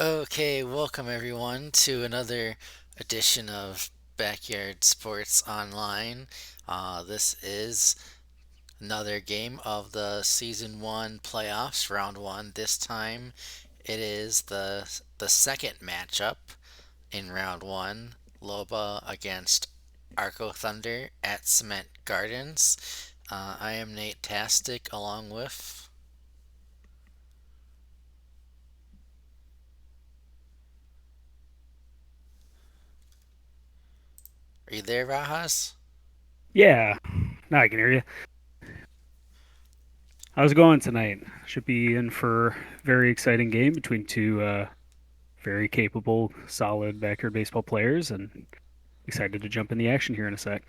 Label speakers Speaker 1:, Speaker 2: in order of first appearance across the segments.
Speaker 1: Okay, welcome everyone to another edition of Backyard Sports Online. This is another game of the Season 1 playoffs, Round 1. This time it is the second matchup in Round 1, Loba against ArcoThunder at Cement Gardens. I am Nate Tastic along with... Are you there, Rajas?
Speaker 2: Yeah, now I can hear you. How's it going tonight? Should be in for a very exciting game between two very capable, solid backyard baseball players, and excited to jump in the action here in a sec.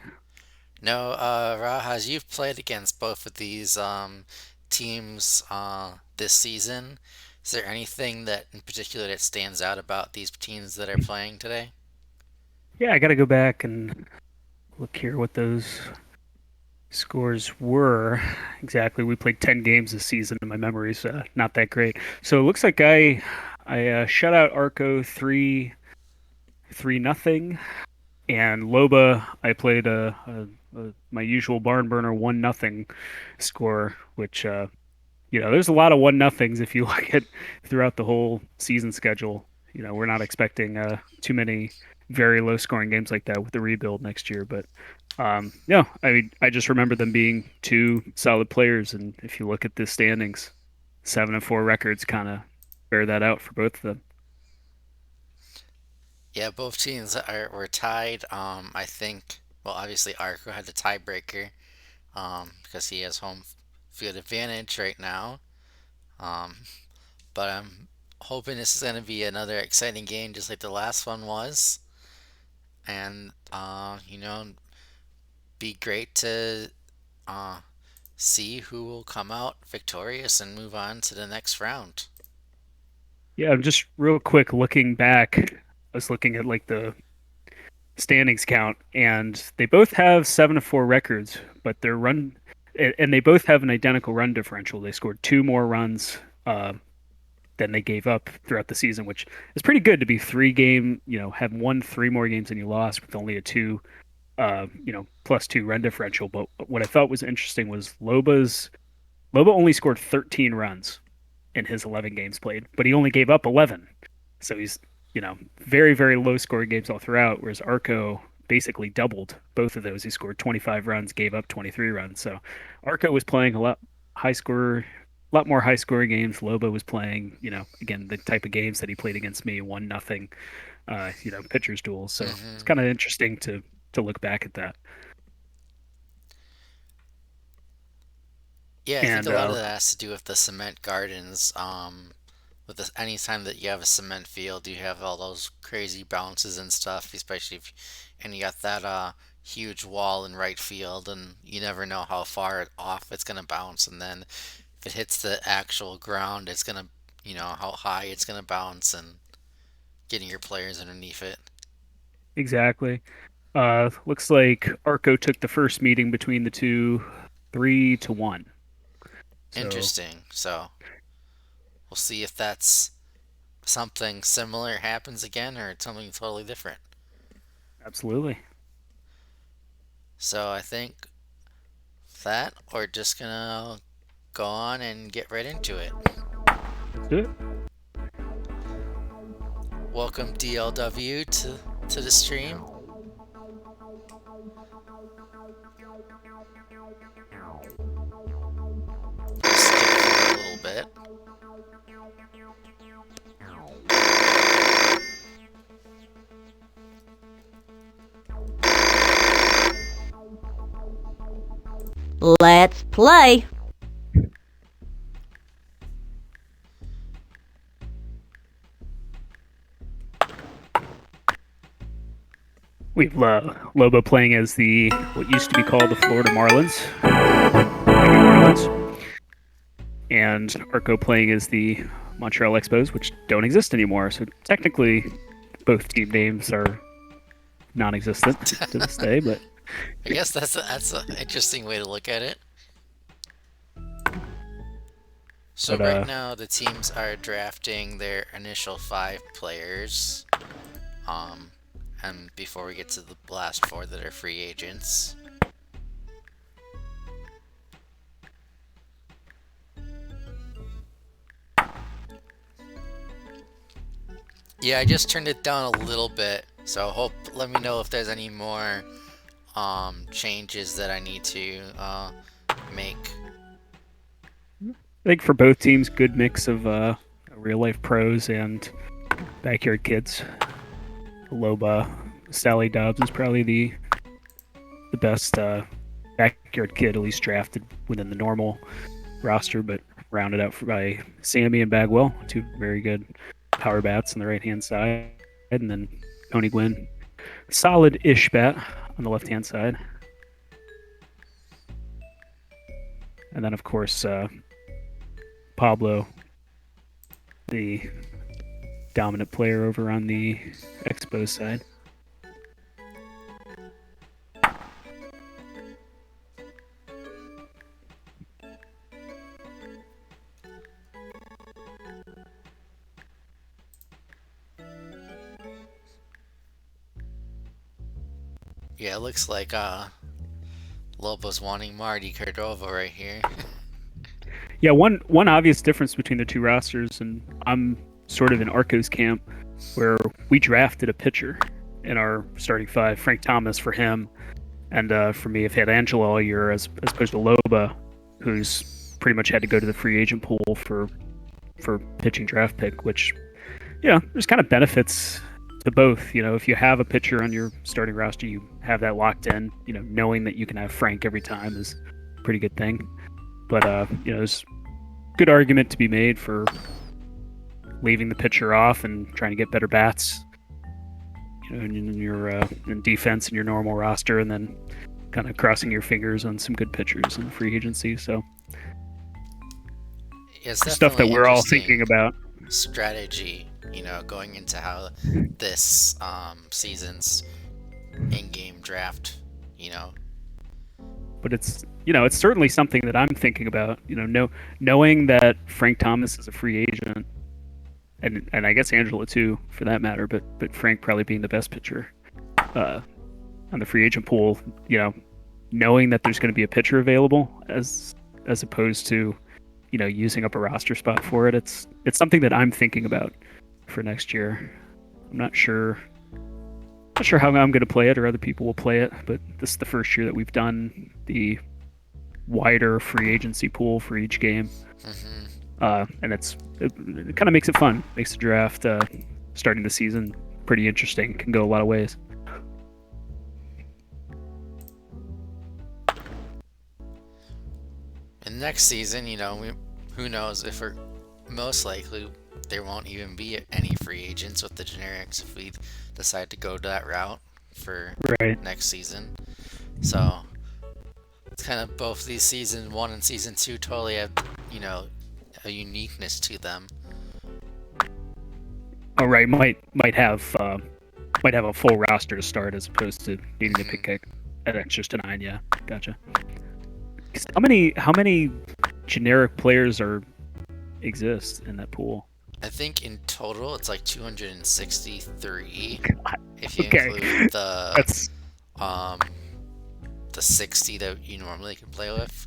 Speaker 1: No, Rajas, you've played against both of these teams this season. Is there anything that in particular that stands out about these teams that are playing today?
Speaker 2: Yeah, I got to go back and look here what those scores were exactly. We played 10 games this season, and my memory's not that great. So it looks like I shut out Arco 3 nothing. And Loba, I played my usual barn burner 1-0 score, which there's a lot of 1-0s if you look at throughout the whole season schedule. We're not expecting too many very low scoring games like that with the rebuild next year. But no, I mean, I just remember them being two solid players, and if you look at the standings, 7-4 records kind of bear that out for both of them.
Speaker 1: Yeah, both teams were tied. I think, well, obviously Arco had the tiebreaker because he has home field advantage right now. Um, but I'm hoping this is going to be another exciting game just like the last one was. And, be great to uh, see who will come out victorious and move on to the next round.
Speaker 2: Yeah, I'm just real quick looking back. I was looking at like the standings count, and they both have 7-4 records, but their run and they both have an identical run differential. They scored two more runs than they gave up throughout the season, which is pretty good to be 3 game. Have won three more games than you lost with only a +2 run differential. But what I thought was interesting was Loba only scored 13 runs in his 11 games played, but he only gave up 11. So he's, very, very low scoring games all throughout, whereas Arco basically doubled both of those. He scored 25 runs, gave up 23 runs. So Arco was playing high score, a lot more high scoring games. Loba was playing, again, the type of games that he played against me, 1-0, pitcher's duels. So it's
Speaker 1: Hmm.
Speaker 2: kind of interesting to look back at that.
Speaker 1: Yeah, I think a
Speaker 2: And
Speaker 1: lot of that has to do with the cement gardens. With this, anytime that you have a cement field, you have all those crazy bounces and stuff, especially if, and you got that huge wall in right field, and you never know how far off it's gonna bounce, and then if it hits the actual ground, it's gonna, how high it's gonna bounce, and getting your players underneath it.
Speaker 2: exactly. Looks like Arco took the first meeting between the two 3-1. So
Speaker 1: Interesting. So we'll see if that's something similar happens again or it's something totally different.
Speaker 2: absolutely.
Speaker 1: So I think that we're just gonna go on and get right into it.
Speaker 2: Let's do it.
Speaker 1: Welcome DLW to the stream. We'll skip through a little bit.
Speaker 3: Let's play.
Speaker 2: We've Loba playing as the what used to be called the Florida Marlins, Miami Marlins, and Arco playing as the Montreal Expos, which don't exist anymore. So technically, both team names are non-existent to this day. But
Speaker 1: I guess that's an interesting way to look at it. So
Speaker 2: But
Speaker 1: right now the teams are drafting their initial 5 players. Um, and before we get to the last 4 that are free agents. Yeah, I just turned it down a little bit. So let me know if there's any more changes that I need to make.
Speaker 2: I think for both teams, good mix of real life pros and backyard kids. Loba, Sally Dobbs is probably the best backyard kid, at least drafted within the normal roster, but rounded out by Sammy and Bagwell, two very good power bats on the right hand side, and then Tony Gwynn, solid-ish bat on the left hand side, and then of course Pablo, the dominant player over on the Expos side.
Speaker 1: Yeah, it looks like Loba's wanting Marty Cordova right here.
Speaker 2: Yeah, one obvious difference between the two rosters, and I'm sort of in Arco's camp, where we drafted a pitcher in our starting 5, Frank Thomas for him, and for me, I've had Angelo all year as opposed to Loba, who's pretty much had to go to the free agent pool for pitching draft pick, which there's kind of benefits to both. If you have a pitcher on your starting roster, you have that locked in. Knowing that you can have Frank every time is a pretty good thing. But there's good argument to be made for leaving the pitcher off and trying to get better bats. In your in defense in your normal roster, and then kind of crossing your fingers on some good pitchers in free agency. So
Speaker 1: It's
Speaker 2: stuff that
Speaker 1: definitely
Speaker 2: we're all
Speaker 1: interesting
Speaker 2: thinking about.
Speaker 1: strategy, going into how this season's in-game draft,
Speaker 2: But it's certainly something that I'm thinking about. Knowing that Frank Thomas is a free agent, and I guess Angela too, for that matter. But Frank probably being the best pitcher on the free agent pool. Knowing that there's going to be a pitcher available as opposed to using up a roster spot for it. It's something that I'm thinking about for next year. I'm not sure how I'm going to play it or other people will play it, but this is the first year that we've done the wider free agency pool for each game. And it kind of makes it fun, makes the draft starting the season pretty interesting, can go a lot of ways.
Speaker 1: And next season, who knows if we're most likely there won't even be any free agents with the generics if we decide to go that route for next season. So it's kind of both these season 1 and season 2 totally have a uniqueness to them.
Speaker 2: Oh, right, might have a full roster to start as opposed to needing to pick at extras to 9. Yeah, gotcha. How many generic players exist in that pool?
Speaker 1: I think in total it's like 263
Speaker 2: God.
Speaker 1: if you include the 60 that you normally can play with.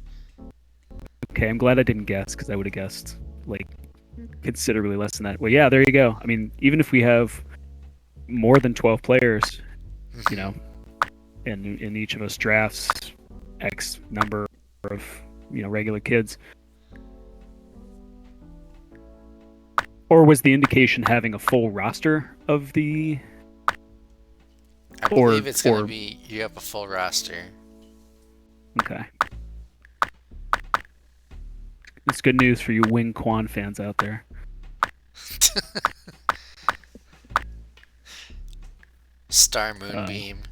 Speaker 2: Okay, I'm glad I didn't guess, because I would have guessed like considerably less than that. Well, yeah, there you go. I mean, even if we have more than 12 players, and in each of us drafts X number of regular kids. Or was the indication having a full roster of the?
Speaker 1: I believe it's going to be you have a full roster.
Speaker 2: Okay. It's good news for you Wing Quan fans out there.
Speaker 1: Star Moonbeam.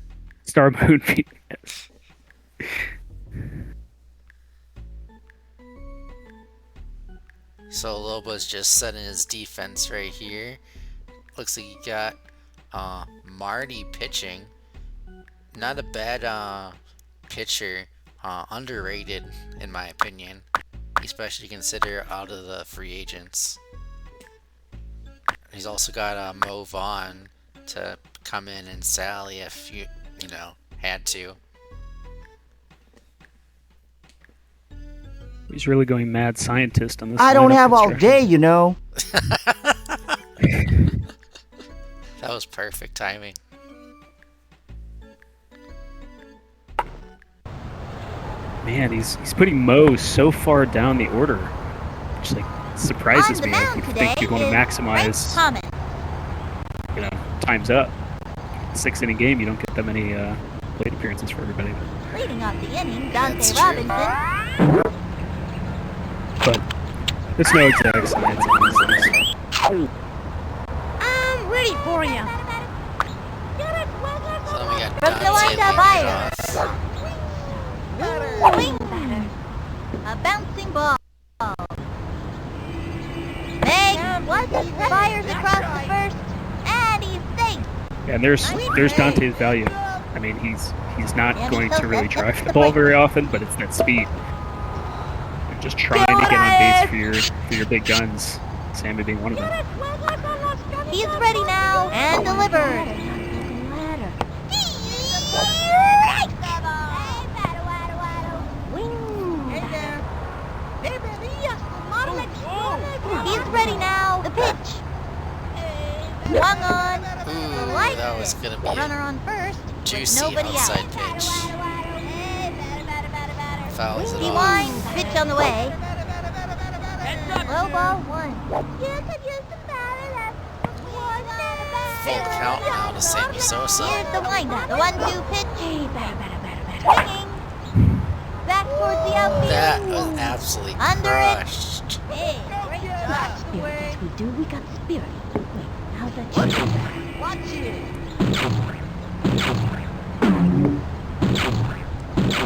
Speaker 2: Star Moonbeam.
Speaker 1: So Loba's just setting his defense right here. Looks like he got Marty pitching. Not a bad pitcher. Underrated in my opinion. especially consider out of the free agents. He's also got Mo Vaughn to come in and Sally if you had to.
Speaker 2: He's really going mad scientist on this.
Speaker 4: I don't
Speaker 2: lineup
Speaker 4: have all
Speaker 2: construction.
Speaker 4: day, you know.
Speaker 1: That was perfect timing.
Speaker 2: Man, he's putting Mo so far down the order, which like surprises me. I would think you'd want to maximize, times up. 6-inning game, you don't get that many plate appearances for everybody.
Speaker 3: Leading off the inning, Dante
Speaker 1: That's true.
Speaker 3: Robinson.
Speaker 2: But it's no exact science.
Speaker 3: I'm ready for you.
Speaker 1: So then we got
Speaker 3: From the
Speaker 1: Dante
Speaker 3: windup
Speaker 1: leading it
Speaker 3: fire.
Speaker 1: off.
Speaker 3: Swing batter. A bouncing ball. Meg fires across the first, and he's safe.
Speaker 2: And there's Dante's value. I mean, he's not going to really drive the ball very often, but it's that speed. And just trying to get on base for your big guns. Sammy being one of them.
Speaker 3: He's ready now and delivered. He's ready now. The pitch. Swung on.
Speaker 1: Ooh,
Speaker 3: Light.
Speaker 1: that was gonna be
Speaker 3: Runner
Speaker 1: a
Speaker 3: on first.
Speaker 1: juicy
Speaker 3: Nobody
Speaker 1: outside
Speaker 3: out.
Speaker 1: pitch. Fouls it
Speaker 3: He
Speaker 1: off.
Speaker 3: winds. Pitch on the way. Low ball one.
Speaker 1: Full count now to Sammy Sosa.
Speaker 3: Here's the windup. The 1-2 pitch. Swinging. Back towards the outfield.
Speaker 1: That was absolutely
Speaker 3: Under it.
Speaker 1: crushed.
Speaker 3: We do. We got spirit. Wait, how's that change? Watch it.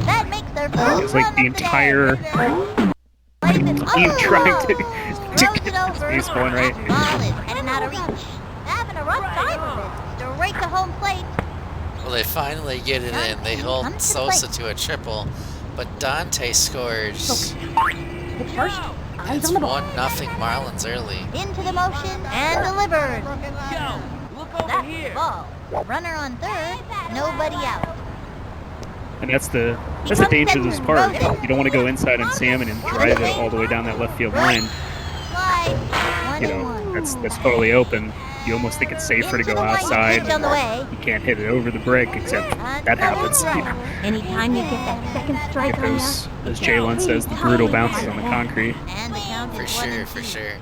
Speaker 3: That makes their first
Speaker 2: It's like
Speaker 3: run
Speaker 2: the
Speaker 3: of
Speaker 2: entire team trying to get this baseball in right.
Speaker 3: Ball is heading out of reach. Having a rough time of it. Straight to home plate.
Speaker 1: Well, they finally get it in. They hold Sosa to a triple, but Dante scores.
Speaker 3: The first.
Speaker 1: It's 1-0 Marlins early.
Speaker 3: Into the motion and delivered. That's ball. Runner on third. Nobody out.
Speaker 2: And that's the danger of this park. You don't want to go inside on Salmon and drive it all the way down that left field line.
Speaker 3: Slide.
Speaker 2: You know, that's totally open. You almost think it's safer to go outside. You can't hit it over the brick, except that happens.
Speaker 3: Anytime you get that second strike
Speaker 2: Get
Speaker 3: on
Speaker 2: those, as Jalen says, the brutal bounces on the concrete.
Speaker 3: And the count is
Speaker 1: For
Speaker 3: 1
Speaker 1: sure,
Speaker 3: and
Speaker 1: for
Speaker 3: 2.
Speaker 1: sure.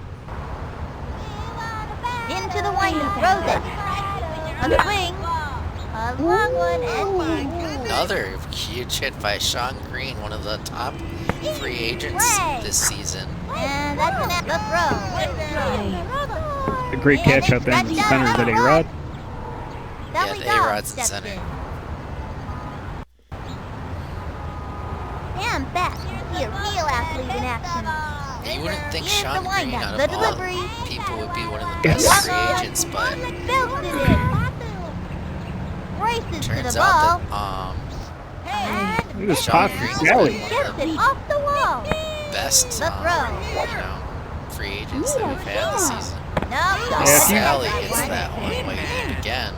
Speaker 3: Into the windup, throws it. A swing. A long one and
Speaker 1: Another huge hit by Sean Green, one of the top free agents this season.
Speaker 3: And that's an at the throw.
Speaker 2: A great catch out there in the center. Is that A-Rod?
Speaker 1: Yeah, the A-Rod's in center.
Speaker 3: Damn fast to see a real athlete in action.
Speaker 1: You wouldn't think
Speaker 3: Here's
Speaker 1: Sean
Speaker 3: the
Speaker 1: Green,
Speaker 3: windup,
Speaker 1: out
Speaker 3: the
Speaker 1: of all
Speaker 3: delivery.
Speaker 1: people, would be one of the best
Speaker 2: Yes.
Speaker 1: free agents, but
Speaker 3: Belted it. Races to
Speaker 1: turns
Speaker 3: the ball.
Speaker 1: out
Speaker 3: And
Speaker 2: Look at this
Speaker 1: Sean
Speaker 2: pop
Speaker 1: Green's
Speaker 2: from
Speaker 1: been
Speaker 2: Sally.
Speaker 1: one
Speaker 3: gets
Speaker 1: of the
Speaker 3: it off the wall.
Speaker 1: best,
Speaker 3: The throw.
Speaker 1: free agents that we've had this season.
Speaker 3: No,
Speaker 2: Yeah, if you-
Speaker 1: Sally gets that one waiting again.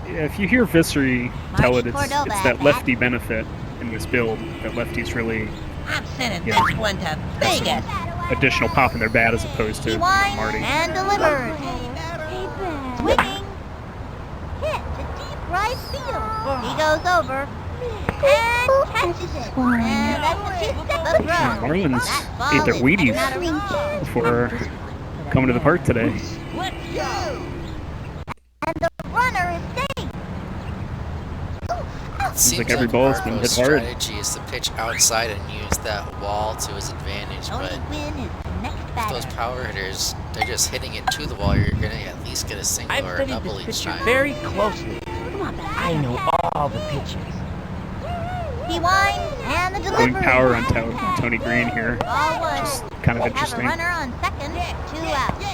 Speaker 2: Yeah, if you hear Viscery tell it, it's that lefty benefit in this build. That lefties really
Speaker 5: I'm sending
Speaker 2: Yeah.
Speaker 5: this one to Vegas.
Speaker 2: additional pop in their bat as opposed
Speaker 3: he
Speaker 2: to
Speaker 3: winds
Speaker 2: Marty.
Speaker 3: and delivers. Swinging. Hit to deep right field. He goes over and catches it. And that's a two-step throw.
Speaker 2: Marlins
Speaker 3: That ball
Speaker 2: ate their
Speaker 3: is
Speaker 2: Wheaties
Speaker 3: heading out of reach.
Speaker 2: before coming to the park today.
Speaker 5: Let's go.
Speaker 3: And the runner is safe.
Speaker 1: Seems
Speaker 2: like every ball's been
Speaker 1: Marco's
Speaker 2: hit hard.
Speaker 1: strategy is to pitch outside and use that wall to his advantage,
Speaker 3: Tony
Speaker 1: but
Speaker 3: Gwynn is the next
Speaker 1: if
Speaker 3: batter.
Speaker 1: those power hitters, they're just hitting it to the wall, you're going to at least get a single
Speaker 5: I've
Speaker 1: or a
Speaker 5: studied
Speaker 1: double
Speaker 5: this
Speaker 1: each
Speaker 5: picture
Speaker 1: time.
Speaker 5: very closely. I know all the pitches.
Speaker 3: He winds and the
Speaker 2: Going
Speaker 3: delivery.
Speaker 2: power on Tony Green here.
Speaker 3: Ball one.
Speaker 2: Just kind of
Speaker 3: Have a
Speaker 2: interesting.
Speaker 3: runner on second. 2 outs.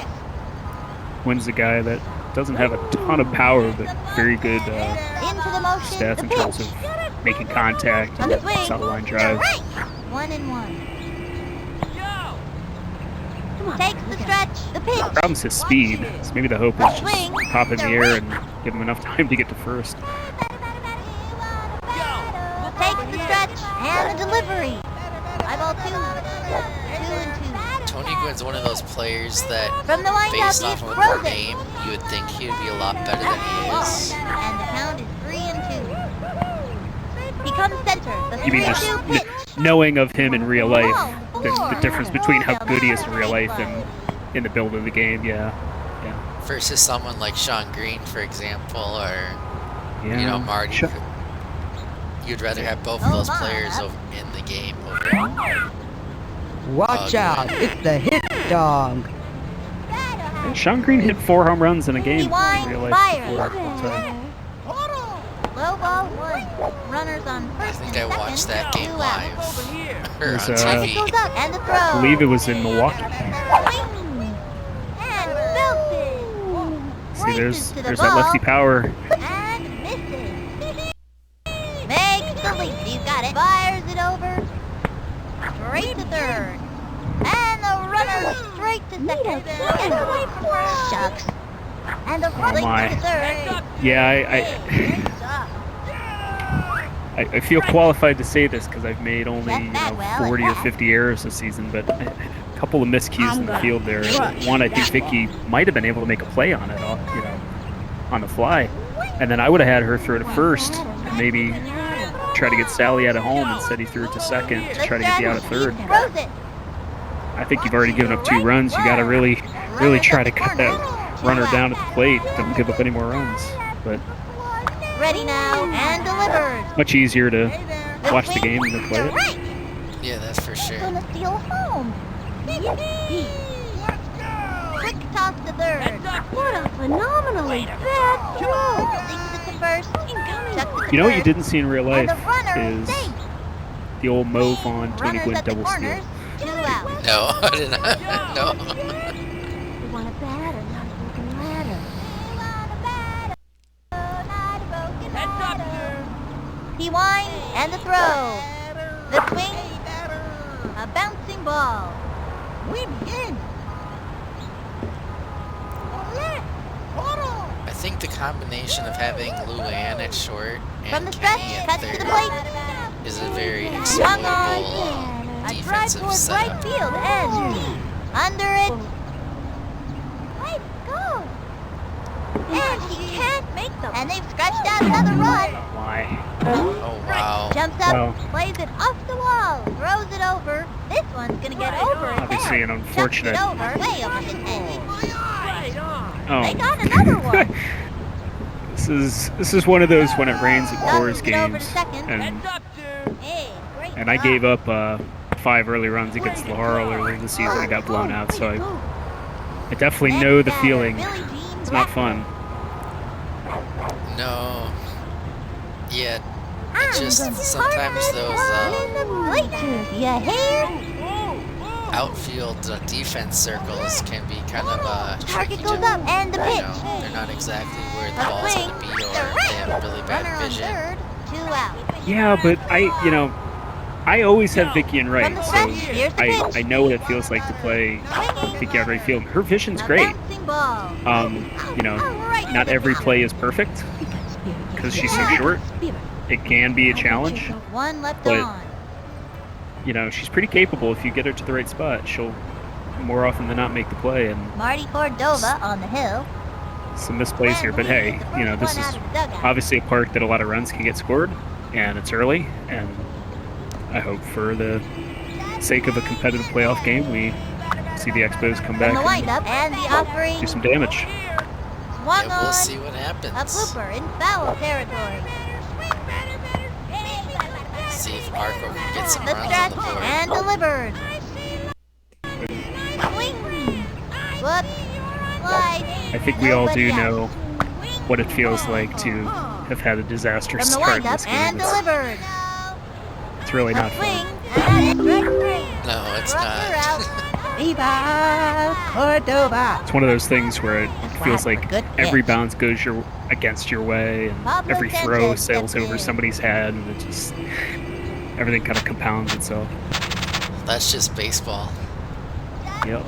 Speaker 2: Wins a guy that doesn't have a ton of power, but very good
Speaker 3: Into the motion.
Speaker 2: stats
Speaker 3: the
Speaker 2: in terms
Speaker 3: pitch.
Speaker 2: of making contact
Speaker 3: On
Speaker 2: and
Speaker 3: the swing.
Speaker 2: solid line drive.
Speaker 3: Strike. 1-1. Takes the stretch. The pitch.
Speaker 2: Problem's his speed. So maybe the hope is just pop in the air and give him enough time to get to first.
Speaker 3: Takes the stretch and the delivery. Eyeball 2. 2 and 2.
Speaker 1: Tony Gwynn's one of those players that,
Speaker 3: From the windup,
Speaker 1: based
Speaker 3: he
Speaker 1: off of
Speaker 3: throws
Speaker 1: her
Speaker 3: it.
Speaker 1: name, you would think he would be a lot better than he is.
Speaker 3: And the count is 3 and 2. He comes center. The
Speaker 2: You mean
Speaker 3: 3 and
Speaker 2: just
Speaker 3: 2 pitch.
Speaker 2: knowing of him in real life, the difference between how good he is in real life and in the build of the game, yeah.
Speaker 1: Versus someone like Sean Green, for example, or
Speaker 2: Yeah.
Speaker 1: you know, Marty.
Speaker 2: Sure.
Speaker 1: You'd rather have both of those players in the game over.
Speaker 5: Watch out, it's the hit dog.
Speaker 2: Yeah, Sean Green hit 4 home runs in a game in real life
Speaker 3: Fire.
Speaker 2: before one time.
Speaker 3: Low ball 1. Runners on
Speaker 1: I
Speaker 3: first
Speaker 1: think
Speaker 3: and
Speaker 1: I watched
Speaker 3: second.
Speaker 1: that game
Speaker 3: 2 out.
Speaker 1: live or
Speaker 2: There's,
Speaker 1: on
Speaker 3: It
Speaker 1: TV.
Speaker 3: goes up and the throw.
Speaker 2: I believe it was in Milwaukee.
Speaker 3: Swing. And belted.
Speaker 2: See, there's
Speaker 3: Races to the
Speaker 2: that
Speaker 3: ball.
Speaker 2: lefty power.
Speaker 3: And misses. Makes the leap. He's got it. Fires it over. Straight to third. And the runner straight to second. Shucks. And the runner
Speaker 2: my.
Speaker 3: to third.
Speaker 2: Yeah, I feel qualified to say this because I've made only 40 or 50 errors this season, but a couple of miscues in the field there. One, I think Vicky might have been able to make a play on it, on the fly, and then I would have had her throw to first and maybe try to get Sally out of home. Instead, he threw it to second to try to get the out at third.
Speaker 3: Throws it.
Speaker 2: I think you've already given up 2 runs. You got to really try to cut that runner down at the plate. Don't give up any more runs. But
Speaker 3: Ready now and delivered.
Speaker 2: much easier to watch the game than play it.
Speaker 3: Right.
Speaker 1: Yeah, that's for sure.
Speaker 3: Gonna steal home. Quick toss to third. What a phenomenally bad throw. Leads it to first. Chucks it to
Speaker 2: You know what you
Speaker 3: third.
Speaker 2: didn't see in real life
Speaker 3: And the runner
Speaker 2: is
Speaker 3: safe.
Speaker 2: the old Mo Vaughn Tony
Speaker 3: Runners
Speaker 2: Gwynn
Speaker 3: at the
Speaker 2: double steal.
Speaker 3: corners. 2 out.
Speaker 1: No, I did not. No.
Speaker 3: You want a batter, not a broken ladder. He winds and the throw. The swing. A bouncing ball. We begin.
Speaker 1: I think the combination of having Luann at short
Speaker 3: From
Speaker 1: and
Speaker 3: the stretch,
Speaker 1: Kenny at
Speaker 3: cuts to the
Speaker 1: third
Speaker 3: plate.
Speaker 1: is a very
Speaker 3: Swung on.
Speaker 1: exploitable
Speaker 3: A drive
Speaker 1: defensive
Speaker 3: towards right
Speaker 1: setup.
Speaker 3: field and deep. Under it. Let's go. And he can't make them. And they've scratched out another run.
Speaker 2: Why?
Speaker 1: Oh, wow.
Speaker 3: Jumps up,
Speaker 2: Well.
Speaker 3: plays it off the wall, throws it over. This one's gonna get over his
Speaker 2: Obviously
Speaker 3: head.
Speaker 2: an unfortunate-
Speaker 3: Chucks it over, way over his head.
Speaker 2: Oh.
Speaker 3: They got another one.
Speaker 2: This is one of those when it rains it pours
Speaker 3: Dumps it over to
Speaker 2: games,
Speaker 3: second.
Speaker 2: and
Speaker 3: Hey,
Speaker 2: I gave up 5 early runs against Laurel earlier this season. I got blown out, so I definitely know the feeling. It's not fun.
Speaker 1: No. Yeah. It just sometimes those
Speaker 3: You hear?
Speaker 1: outfield defense circles can be kind of tricky
Speaker 3: Target
Speaker 1: to,
Speaker 3: goes up and the
Speaker 1: you
Speaker 3: pitch.
Speaker 1: know, they're not exactly where the
Speaker 3: A
Speaker 1: ball's
Speaker 3: swing.
Speaker 1: going to be, or
Speaker 3: The
Speaker 1: they have
Speaker 3: right.
Speaker 1: really bad
Speaker 3: Runner on
Speaker 1: vision.
Speaker 3: third, 2 out.
Speaker 2: Yeah, but I always have Vicky in
Speaker 3: From
Speaker 2: right,
Speaker 3: the
Speaker 2: so
Speaker 3: stretch, here's the
Speaker 2: I
Speaker 3: pitch.
Speaker 2: know what it feels like to play Vicky out right field. Her vision's
Speaker 3: A
Speaker 2: great.
Speaker 3: bouncing ball.
Speaker 2: Not every play is perfect because she's so short. It can be a challenge.
Speaker 3: One left
Speaker 2: But-
Speaker 3: on.
Speaker 2: She's pretty capable. If you get her to the right spot, she'll more often than not make the play. And
Speaker 3: Marty Cordova on the hill.
Speaker 2: some misplays here, but hey, this is obviously a park that a lot of runs can get scored, and it's early, and I hope for the sake of a competitive playoff game, we see the Expos come
Speaker 3: From the
Speaker 2: back
Speaker 3: windup and the offering.
Speaker 2: and do some damage.
Speaker 3: Swung
Speaker 1: Yeah, we'll
Speaker 3: on.
Speaker 1: see what
Speaker 3: A
Speaker 1: happens.
Speaker 3: blooper in foul territory.
Speaker 1: See if Arco can get some
Speaker 3: The
Speaker 1: runs on
Speaker 3: stretch
Speaker 1: the board.
Speaker 3: and delivered. Swing. Whoop. Slide.
Speaker 2: I think we all do
Speaker 3: Nobody out.
Speaker 2: know what it feels like to have had a disastrous
Speaker 3: From the
Speaker 2: start in
Speaker 3: windup
Speaker 2: this
Speaker 3: and
Speaker 2: game.
Speaker 3: delivered.
Speaker 2: It's really
Speaker 3: A
Speaker 2: not
Speaker 3: swing
Speaker 2: fun.
Speaker 3: and strike three.
Speaker 1: No, it's
Speaker 3: Rougher
Speaker 1: not.
Speaker 3: out.
Speaker 5: Viva Cordova.
Speaker 2: It's one of those things where it feels like
Speaker 5: Good
Speaker 2: every
Speaker 5: pitch.
Speaker 2: bounce goes against your way, and
Speaker 3: Pablo
Speaker 2: every throw
Speaker 3: Sanchez
Speaker 2: sails
Speaker 3: steps
Speaker 2: over
Speaker 3: in.
Speaker 2: somebody's head, and it just everything kind of compounds itself.
Speaker 1: That's just baseball.
Speaker 2: Yep.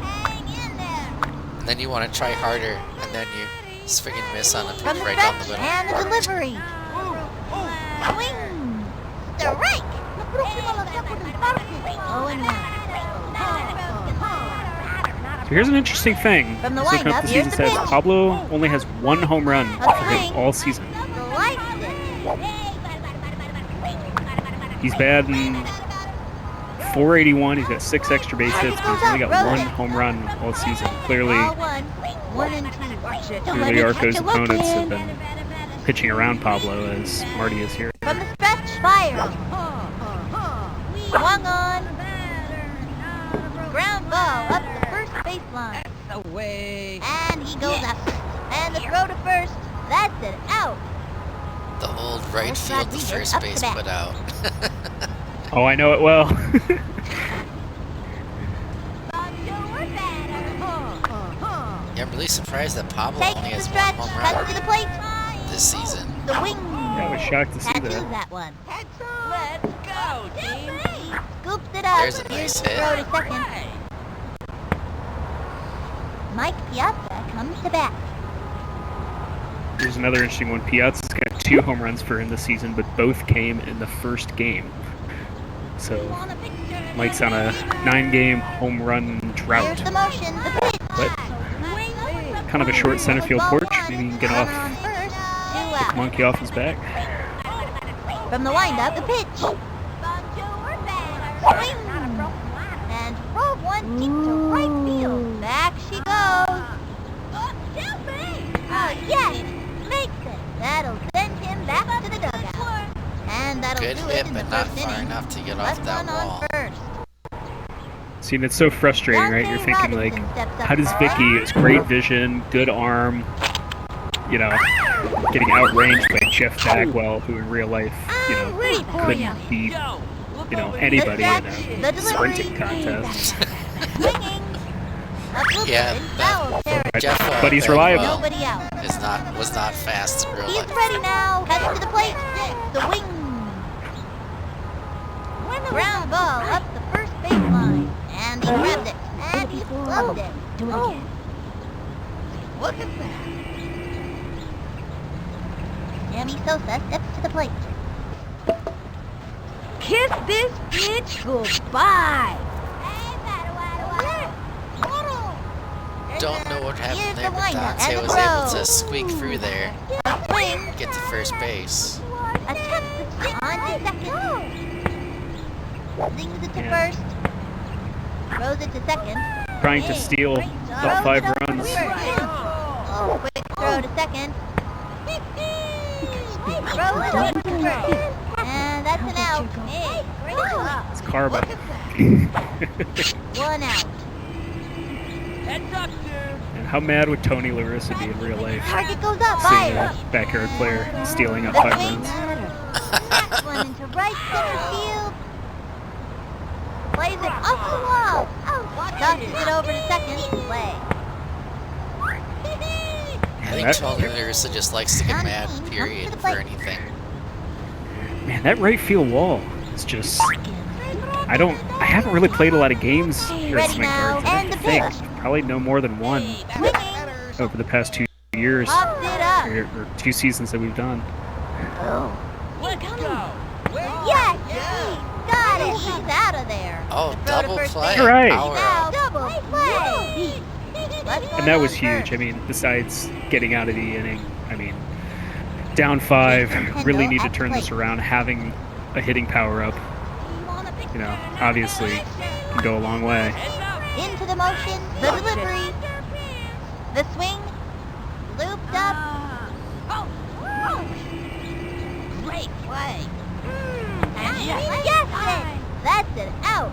Speaker 1: Then you want to try harder, and then you just friggin' miss on a pitch
Speaker 3: From the
Speaker 1: right down the
Speaker 3: stretch
Speaker 1: middle.
Speaker 3: and the delivery. Swing. Strike. Oh, and now.
Speaker 2: So here's an interesting thing.
Speaker 3: From the
Speaker 2: Just looking up
Speaker 3: windup,
Speaker 2: the
Speaker 3: here's
Speaker 2: season
Speaker 3: the
Speaker 2: stats,
Speaker 3: pitch.
Speaker 2: Pablo only has 1 home run for him
Speaker 3: swing.
Speaker 2: all season.
Speaker 3: Sliced it.
Speaker 2: He's batting .481. He's got 6 extra base hits, but he's only got 1 home run all season. Clearly,
Speaker 3: Ball 1. 1 and 2. Don't let
Speaker 2: clearly
Speaker 3: it
Speaker 2: Arco's
Speaker 3: catch a look
Speaker 2: opponents have
Speaker 3: in.
Speaker 2: been pitching around Pablo as Marty is here.
Speaker 3: From the stretch, fire. Swung on. Ground ball up the first baseline.
Speaker 5: Away.
Speaker 3: And he goes up. And the throw to first. That's it. Out.
Speaker 1: The old right
Speaker 3: There's
Speaker 1: field, the
Speaker 3: Rodriguez
Speaker 1: first
Speaker 3: up to
Speaker 1: base
Speaker 3: bat.
Speaker 1: put out.
Speaker 2: Oh, I know it well.
Speaker 1: Yeah, I'm really surprised that Pablo
Speaker 3: Takes
Speaker 1: only
Speaker 3: the
Speaker 1: has 1
Speaker 3: stretch.
Speaker 1: home
Speaker 3: Cuts
Speaker 1: run
Speaker 3: to the plate.
Speaker 1: this season.
Speaker 3: The wing.
Speaker 2: I was shocked to see
Speaker 3: Catches
Speaker 2: that.
Speaker 3: that one.
Speaker 5: Let's go, team.
Speaker 3: Scoops it up.
Speaker 1: There's a nice
Speaker 3: Here's the
Speaker 1: hit.
Speaker 3: throw to second. Mike Piazza comes to bat.
Speaker 2: Here's another interesting one. Piazza's got 2 home runs for him this season, but both came in the first game. So Mike's on a 9-game home run drought.
Speaker 3: Here's the motion. The pitch.
Speaker 2: But kind of a short center field
Speaker 3: Ball
Speaker 2: porch.
Speaker 3: one.
Speaker 2: Maybe he can get
Speaker 3: Runner
Speaker 2: off,
Speaker 3: on first. 2
Speaker 2: get the
Speaker 3: out.
Speaker 2: monkey off his back.
Speaker 3: From the windup, the pitch. Swing. And throw one deep to right field. Back she goes. Yes, makes it. That'll send him back to the dugout. And that'll
Speaker 1: Good
Speaker 3: do
Speaker 1: hit,
Speaker 3: it in the
Speaker 1: but not
Speaker 3: first
Speaker 1: far
Speaker 3: inning.
Speaker 1: enough to get
Speaker 3: Left
Speaker 1: off that
Speaker 3: one on
Speaker 1: wall.
Speaker 3: first.
Speaker 2: See, and it's so frustrating, right? You're
Speaker 3: Dante
Speaker 2: thinking, like,
Speaker 3: Robinson steps up
Speaker 2: how does
Speaker 3: to
Speaker 2: Vicky,
Speaker 3: right.
Speaker 2: it's great vision, good arm, you know, getting outranged by Jeff Bagwell, who in real life, you know,
Speaker 3: Ready for
Speaker 2: couldn't
Speaker 3: ya.
Speaker 2: beat, you know,
Speaker 3: The
Speaker 2: anybody in
Speaker 3: stretch,
Speaker 2: a
Speaker 3: the delivery.
Speaker 2: sprinting contest.
Speaker 3: Swinging. Up to
Speaker 1: Yeah,
Speaker 3: in
Speaker 1: but-
Speaker 3: foul territory.
Speaker 1: Jeff,
Speaker 2: But he's
Speaker 1: Bagwell
Speaker 2: reliable.
Speaker 3: Nobody out.
Speaker 1: was not fast in real
Speaker 3: He's
Speaker 1: life.
Speaker 3: ready now. Heads to the plate. The wing. Ground ball up the first baseline. And he grabbed it. And he gloved it.
Speaker 5: Do it again.
Speaker 3: Look at that. Sammy Sosa steps to the plate.
Speaker 5: Kiss this pitch goodbye.
Speaker 1: Don't know what happened
Speaker 3: Here's
Speaker 1: there,
Speaker 3: the
Speaker 1: but
Speaker 3: windup
Speaker 1: Dante
Speaker 3: and the
Speaker 1: was able
Speaker 3: throw.
Speaker 1: to squeak through there,
Speaker 3: Swing.
Speaker 1: get to first base.
Speaker 3: Attempts the swing on to second. Sings it to
Speaker 2: Yeah.
Speaker 3: first. Throws it to second.
Speaker 2: Trying to steal all
Speaker 3: Throws
Speaker 2: 5
Speaker 3: it over to
Speaker 2: runs.
Speaker 3: first. Oh, quick throw to second. Throws it over to first. And that's an out. Hey, great job.
Speaker 2: It's karma.
Speaker 3: 1 out.
Speaker 5: Heads up, dude.
Speaker 2: And how mad would Tony La Russa be in real life?
Speaker 3: Target goes up.
Speaker 2: Seeing
Speaker 3: Fire.
Speaker 2: a backyard player stealing up
Speaker 3: The
Speaker 2: 5
Speaker 3: swing.
Speaker 2: runs.
Speaker 3: Next one into right center field. Plays it off the wall. Tosses it over to second. Play.
Speaker 1: I think
Speaker 2: that-
Speaker 1: Tony La Russa just likes to get mad, period, for anything.
Speaker 2: Man, that right field wall is just... I haven't really played a lot of games here at
Speaker 3: Ready
Speaker 2: Smith
Speaker 3: now,
Speaker 2: Gardens. I
Speaker 3: and the
Speaker 2: think
Speaker 3: pitch.
Speaker 2: probably no more than 1
Speaker 3: Swinging.
Speaker 2: over the past 2 years,
Speaker 3: Pops it up.
Speaker 2: or 2 seasons that we've done.
Speaker 5: Let's go.
Speaker 3: Yes, he's got it. He's out of there.
Speaker 1: Oh,
Speaker 3: Throw to
Speaker 1: double
Speaker 3: first
Speaker 1: play.
Speaker 3: base.
Speaker 2: Right.
Speaker 3: He's
Speaker 1: Power
Speaker 3: out.
Speaker 1: up.
Speaker 3: Double play. Left one
Speaker 2: And that was
Speaker 3: on
Speaker 2: huge.
Speaker 3: first.
Speaker 2: I mean, besides getting out of the inning, I mean, down 5, really need to turn this around. Having a hitting power up, you know, obviously can go a long way.
Speaker 3: Into the motion, the delivery, the swing, looped up. Great play. And yes, that's it, out.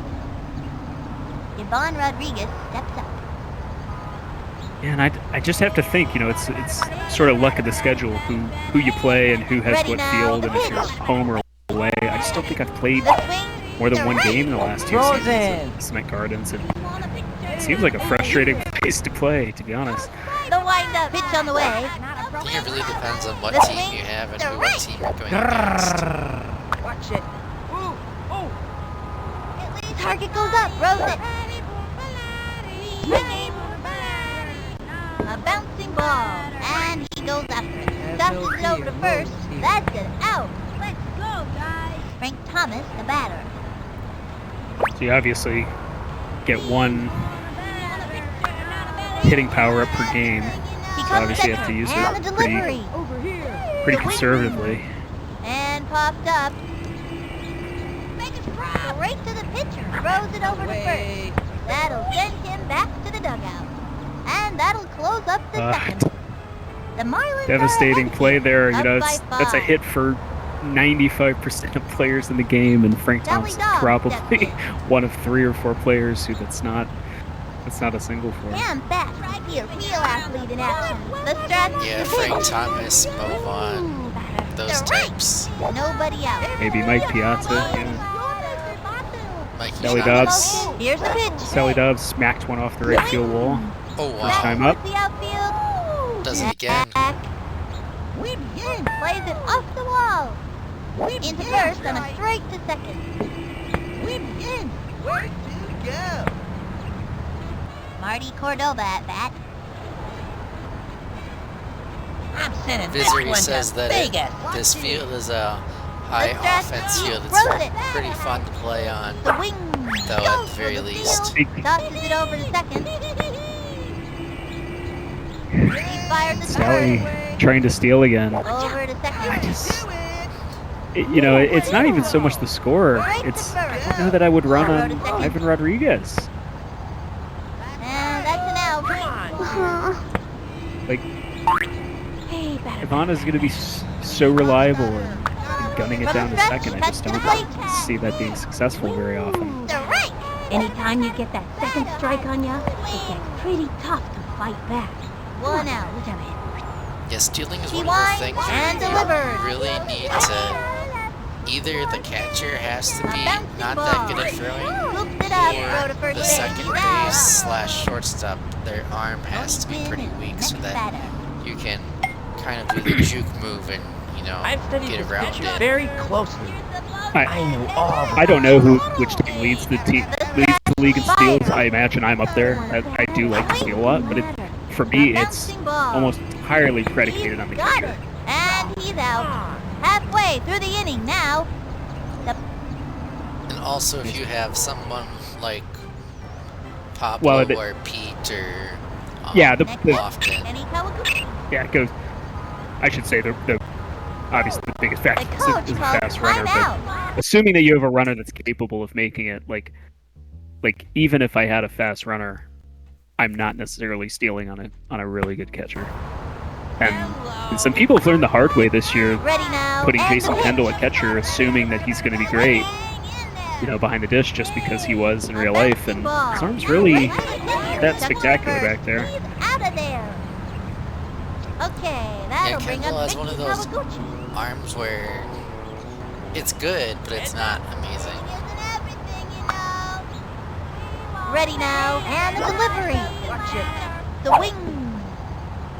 Speaker 3: Yvonne Rodriguez steps up.
Speaker 2: Yeah, and I just have to think, you know, it's sort of luck of the schedule, who you play and who has
Speaker 3: Ready
Speaker 2: what
Speaker 3: now,
Speaker 2: field,
Speaker 3: the
Speaker 2: and if you're
Speaker 3: pitch.
Speaker 2: home or away. I just don't think I've played
Speaker 3: The swing,
Speaker 2: more than
Speaker 3: to
Speaker 2: 1
Speaker 3: right.
Speaker 2: game in the last 2
Speaker 5: Frozen.
Speaker 2: seasons at Smith Gardens, and it seems like a frustrating place to play, to be honest.
Speaker 3: The wind-up pitch on the way.
Speaker 1: I think it really depends on what
Speaker 3: The
Speaker 1: team
Speaker 3: swing,
Speaker 1: you have and
Speaker 3: the
Speaker 1: what
Speaker 3: right.
Speaker 1: team you're going against.
Speaker 5: Watch it.
Speaker 3: Target goes up, throws it. Swinging. ball, and he goes after it. Tosses it over to first. That's it out. Let's go, guys. Frank Thomas, the batter.
Speaker 2: So you obviously get one hitting power up per game.
Speaker 3: He
Speaker 2: So
Speaker 3: comes
Speaker 2: obviously you have to
Speaker 3: second,
Speaker 2: use
Speaker 3: and
Speaker 2: it
Speaker 3: the delivery.
Speaker 2: pretty conservatively.
Speaker 3: And popped up. Straight to the pitcher. Throws it over to first. That'll send him back to the dugout. And that'll close up the second. The Marlins
Speaker 2: Devastating play there. You know,
Speaker 3: Up by
Speaker 2: that's a
Speaker 3: 5.
Speaker 2: hit for 95% of players in the game, and Frank
Speaker 3: Sally
Speaker 2: Thomas is
Speaker 3: Dobbs
Speaker 2: probably
Speaker 3: gets
Speaker 2: one of 3 or 4 players who that's not a single for.
Speaker 3: And back. He a real athlete in action. The stretch.
Speaker 1: Yeah,
Speaker 3: the
Speaker 1: Frank
Speaker 3: pitch.
Speaker 1: Thomas, move on. Those
Speaker 3: The right.
Speaker 1: types.
Speaker 3: Nobody out.
Speaker 2: Maybe Mike Piazza. Yeah.
Speaker 1: Mikey
Speaker 2: Sally
Speaker 1: Thomas.
Speaker 2: Dobbs.
Speaker 3: Here's the pitch.
Speaker 2: Sally Dobbs smacked one off the right field wall.
Speaker 1: Oh,
Speaker 2: First
Speaker 1: wow.
Speaker 2: time up.
Speaker 3: The outfield.
Speaker 1: Does it again.
Speaker 3: Back. Plays it off the wall. Into first and a straight to second. Where to go? Marty Cordova at bat.
Speaker 5: I'm sending
Speaker 1: Visitor
Speaker 5: that
Speaker 1: says
Speaker 5: one to
Speaker 1: that
Speaker 5: Vegas.
Speaker 1: this field is a high
Speaker 3: The stretch.
Speaker 1: offense field.
Speaker 3: Throws
Speaker 1: It's
Speaker 3: it.
Speaker 1: pretty fun to play on,
Speaker 3: The wing.
Speaker 1: though, at the very least.
Speaker 3: Tosses it over to second. He fires the
Speaker 2: Sally
Speaker 3: third.
Speaker 2: trying to steal again.
Speaker 3: Over to second.
Speaker 2: You know, it's not even so much the score. It's I don't know that I would run on Ivan Rodriguez.
Speaker 3: And that's an out.
Speaker 2: Like,
Speaker 5: Hey, batter.
Speaker 2: Ivana's going to be so reliable and gunning it down to second. I just don't see that being successful very often.
Speaker 3: The right.
Speaker 5: Anytime you get that second strike on ya, it gets pretty tough to fight back.
Speaker 3: One out.
Speaker 1: Yeah, stealing is
Speaker 3: He
Speaker 1: one of
Speaker 3: winds
Speaker 1: the things
Speaker 3: and
Speaker 1: where
Speaker 3: delivers.
Speaker 1: you really need to. Either the catcher has to be not that good at throwing,
Speaker 3: Scoops it up. Throw to
Speaker 1: or
Speaker 3: first
Speaker 1: the
Speaker 3: base.
Speaker 1: second
Speaker 3: He's out.
Speaker 1: base / shortstop, their arm has to be pretty weak so that you can kind of do the juke move and, you know,
Speaker 5: I've studied
Speaker 1: get
Speaker 5: this
Speaker 1: around
Speaker 5: pitcher
Speaker 1: it.
Speaker 5: very closely.
Speaker 2: I,
Speaker 5: I know all the
Speaker 2: I don't know which team leads the league in steals. I imagine I'm up there. I do like to steal a lot, but for me, it's
Speaker 3: Bouncing ball.
Speaker 2: almost entirely predicated on the
Speaker 3: Got
Speaker 2: catcher.
Speaker 3: it. And he's out. Halfway through the inning now.
Speaker 1: And also, if you have someone like Pablo
Speaker 2: Well,
Speaker 1: or Pete or
Speaker 2: Yeah, the
Speaker 1: Lofton,
Speaker 3: Kenny Kawaguchi.
Speaker 2: yeah, it goes. I should say the obviously the biggest
Speaker 3: The
Speaker 2: factor
Speaker 3: coach
Speaker 2: is a
Speaker 3: calls
Speaker 2: fast runner,
Speaker 3: timeout.
Speaker 2: but assuming that you have a runner that's capable of making it, like even if I had a fast runner, I'm not necessarily stealing on a really good catcher. And some people have learned the hard way this year,
Speaker 3: Ready now.
Speaker 2: putting
Speaker 3: and
Speaker 2: Jason
Speaker 3: the pitch.
Speaker 2: Kendall at catcher, assuming that he's going to be great, you know, behind the dish just because he was in real life, and his arm's really that spectacular back there.
Speaker 3: He's out of there. Okay, that'll bring
Speaker 1: Kendall
Speaker 3: up
Speaker 1: has one of
Speaker 3: Mickey
Speaker 1: those
Speaker 3: Kawaguchi.
Speaker 1: arms where it's good, but it's not amazing.
Speaker 3: Ready now, and the delivery. The wing.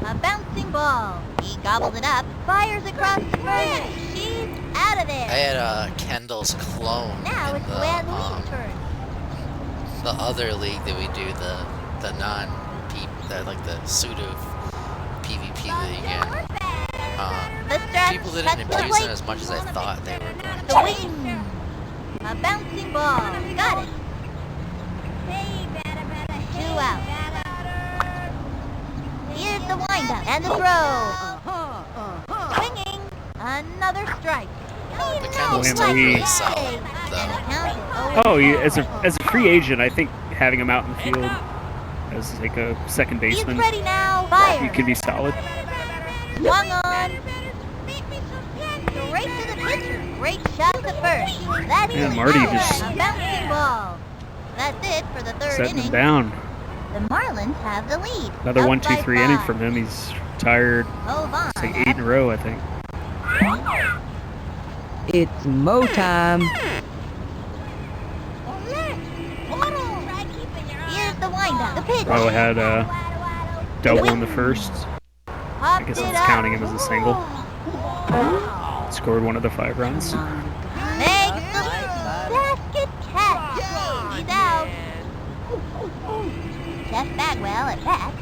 Speaker 3: A bouncing ball. He gobbles it up, fires across the first. She's out of
Speaker 1: I
Speaker 3: there.
Speaker 1: had Kendall's clone
Speaker 3: Now
Speaker 1: in
Speaker 3: it's Glenn Lee's turn.
Speaker 1: the other league that we do, the like the pseudo PvP league, and
Speaker 3: The stretch.
Speaker 1: people didn't
Speaker 3: Cuts the
Speaker 1: abuse
Speaker 3: plate.
Speaker 1: it as much as I thought they were going
Speaker 3: The
Speaker 1: to.
Speaker 3: wing. A bouncing ball. Got it. 2 out. Here's the windup and the throw. Swinging. Another strike.
Speaker 1: The Kendall's
Speaker 2: Well,
Speaker 1: still
Speaker 2: he-
Speaker 1: pretty solid, though.
Speaker 2: Oh, as a free agent, I think having him out in the field as like a second
Speaker 3: He's
Speaker 2: baseman,
Speaker 3: ready now.
Speaker 2: he
Speaker 3: Fire.
Speaker 2: can be solid.
Speaker 3: Swung on. Straight to the pitcher. Great shot to first. That's
Speaker 2: Yeah,
Speaker 3: it.
Speaker 2: Marty
Speaker 3: Out.
Speaker 2: just
Speaker 3: A bouncing ball. That's it for the third
Speaker 2: setting him
Speaker 3: inning.
Speaker 2: down.
Speaker 3: The Marlins have the lead.
Speaker 2: Another
Speaker 3: Up
Speaker 2: 1-2-3
Speaker 3: by
Speaker 2: inning
Speaker 3: 5.
Speaker 2: from him. He's retired.
Speaker 3: Move on.
Speaker 2: It's like 8 in a row, I think.
Speaker 4: It's mo time.
Speaker 3: Here's the windup. The pitch.
Speaker 2: Probably had a double in the first. I guess
Speaker 3: Popped it
Speaker 2: that's
Speaker 3: up.
Speaker 2: counting him as a single. Scored one of the 5 runs.
Speaker 3: Makes the basket catch. He's out. Jeff Bagwell at bat.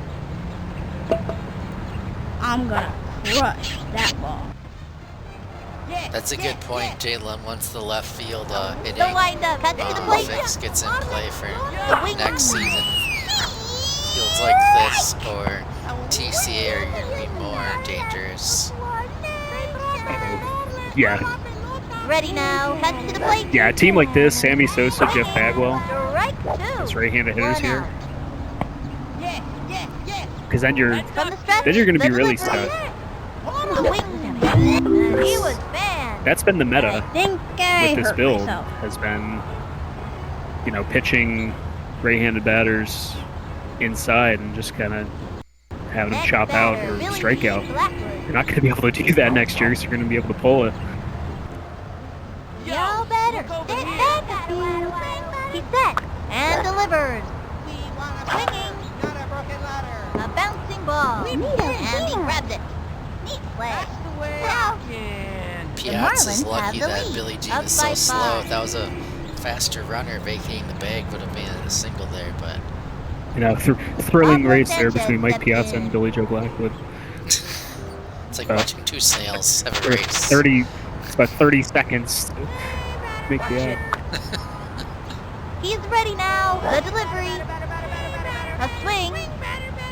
Speaker 5: I'm gonna crush that ball.
Speaker 1: That's a good point, Jalen. Once the left field hitting
Speaker 3: The windup. Cut to the plate.
Speaker 1: fix gets in play for next season, fields like this or TCA are going to be more dangerous.
Speaker 2: Yeah.
Speaker 3: Ready now. Cut to the plate.
Speaker 2: Yeah, a team like this, Sammy Sosa, Jeff Bagwell,
Speaker 3: Strike two.
Speaker 2: those right-handed hitters
Speaker 3: One
Speaker 2: here,
Speaker 3: out.
Speaker 2: because then you're
Speaker 3: From the stretch.
Speaker 2: going to be
Speaker 3: the
Speaker 2: really
Speaker 3: delivery.
Speaker 2: stuck.
Speaker 3: The wing. He was banned.
Speaker 2: That's been the
Speaker 5: I
Speaker 2: meta
Speaker 5: think I
Speaker 2: with this
Speaker 5: hurt
Speaker 2: build,
Speaker 5: myself.
Speaker 2: has been, pitching right-handed batters inside and just kind of having them
Speaker 3: Next
Speaker 2: chop out
Speaker 3: batter,
Speaker 2: or
Speaker 3: Billy
Speaker 2: strike
Speaker 3: G.
Speaker 2: out.
Speaker 3: Blackwood.
Speaker 2: You're not going to be able to do that next year, so you're going to be able to pull it.
Speaker 3: Yo, better. Step back a few. He's set and delivered. Swinging. A bouncing ball. And he grabs it. Neat play. Now,
Speaker 1: Piazza's
Speaker 3: Marlins
Speaker 1: lucky
Speaker 3: have the
Speaker 1: that
Speaker 3: lead,
Speaker 1: Billy Jean
Speaker 3: up
Speaker 1: is so
Speaker 3: by
Speaker 1: slow.
Speaker 3: 5.
Speaker 1: If that was a faster runner, vacating the bag would have been a single there, but
Speaker 2: Thrilling
Speaker 3: Pablo
Speaker 2: race there
Speaker 3: Sanchez
Speaker 2: between Mike
Speaker 3: stepped
Speaker 2: Piazza
Speaker 3: in.
Speaker 2: and Billy Joe Blackwood.
Speaker 1: it's like watching two snails have a
Speaker 2: Or
Speaker 1: race.
Speaker 2: 30, it's about 30 seconds to make the out.
Speaker 3: he's ready now. The delivery. A swing.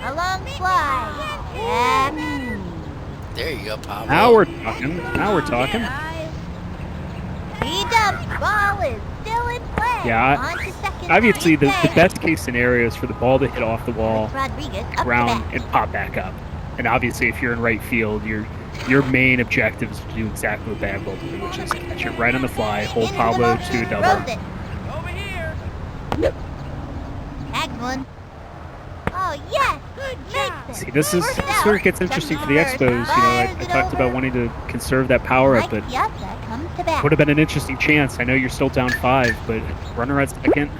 Speaker 3: A long fly. And
Speaker 1: There you go, Pablo.
Speaker 2: Now we're talking. Now we're talking.
Speaker 3: he dumps. Ball is still in play.
Speaker 2: Yeah,
Speaker 3: On to second.
Speaker 2: Obviously, the
Speaker 3: base.
Speaker 2: best case scenario is for the ball to hit off the wall,
Speaker 3: Rodriguez up
Speaker 2: ground,
Speaker 3: to bat.
Speaker 2: and pop back up. And obviously, if you're in right field, your main objective is to do exactly what Bagwell did, which is catch it right on the fly, hold
Speaker 3: Into the
Speaker 2: Pablo
Speaker 3: motion,
Speaker 2: to a double.
Speaker 3: throws it. Tags one. Oh, yes! Makes it.
Speaker 2: See, this is
Speaker 3: First
Speaker 2: this
Speaker 3: out.
Speaker 2: where it gets interesting for the
Speaker 3: First,
Speaker 2: Expos. I
Speaker 3: fires it
Speaker 2: talked about
Speaker 3: over.
Speaker 2: wanting to conserve that power up,
Speaker 3: Mike
Speaker 2: but
Speaker 3: Piazza comes to bat.
Speaker 2: would have been an interesting chance. I know you're still down 5, but runner at second.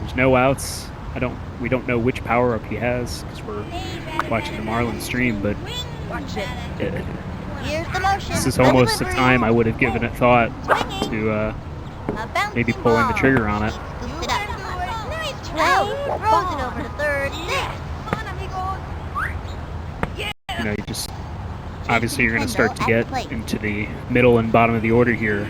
Speaker 2: There's no outs. We don't know which power up he has because we're watching the Marlins stream. But
Speaker 3: Here's the motion.
Speaker 2: this is
Speaker 3: The
Speaker 2: almost the
Speaker 3: delivery.
Speaker 2: time I would have given it thought
Speaker 3: Swinging.
Speaker 2: to
Speaker 3: A bouncing
Speaker 2: maybe pulling the
Speaker 3: ball.
Speaker 2: trigger on it.
Speaker 3: He scoops it up. Nice out. Throws it over to third.
Speaker 2: You just obviously you're going to start to
Speaker 3: Kendall at
Speaker 2: get
Speaker 3: the plate.
Speaker 2: into the middle and bottom of the order here.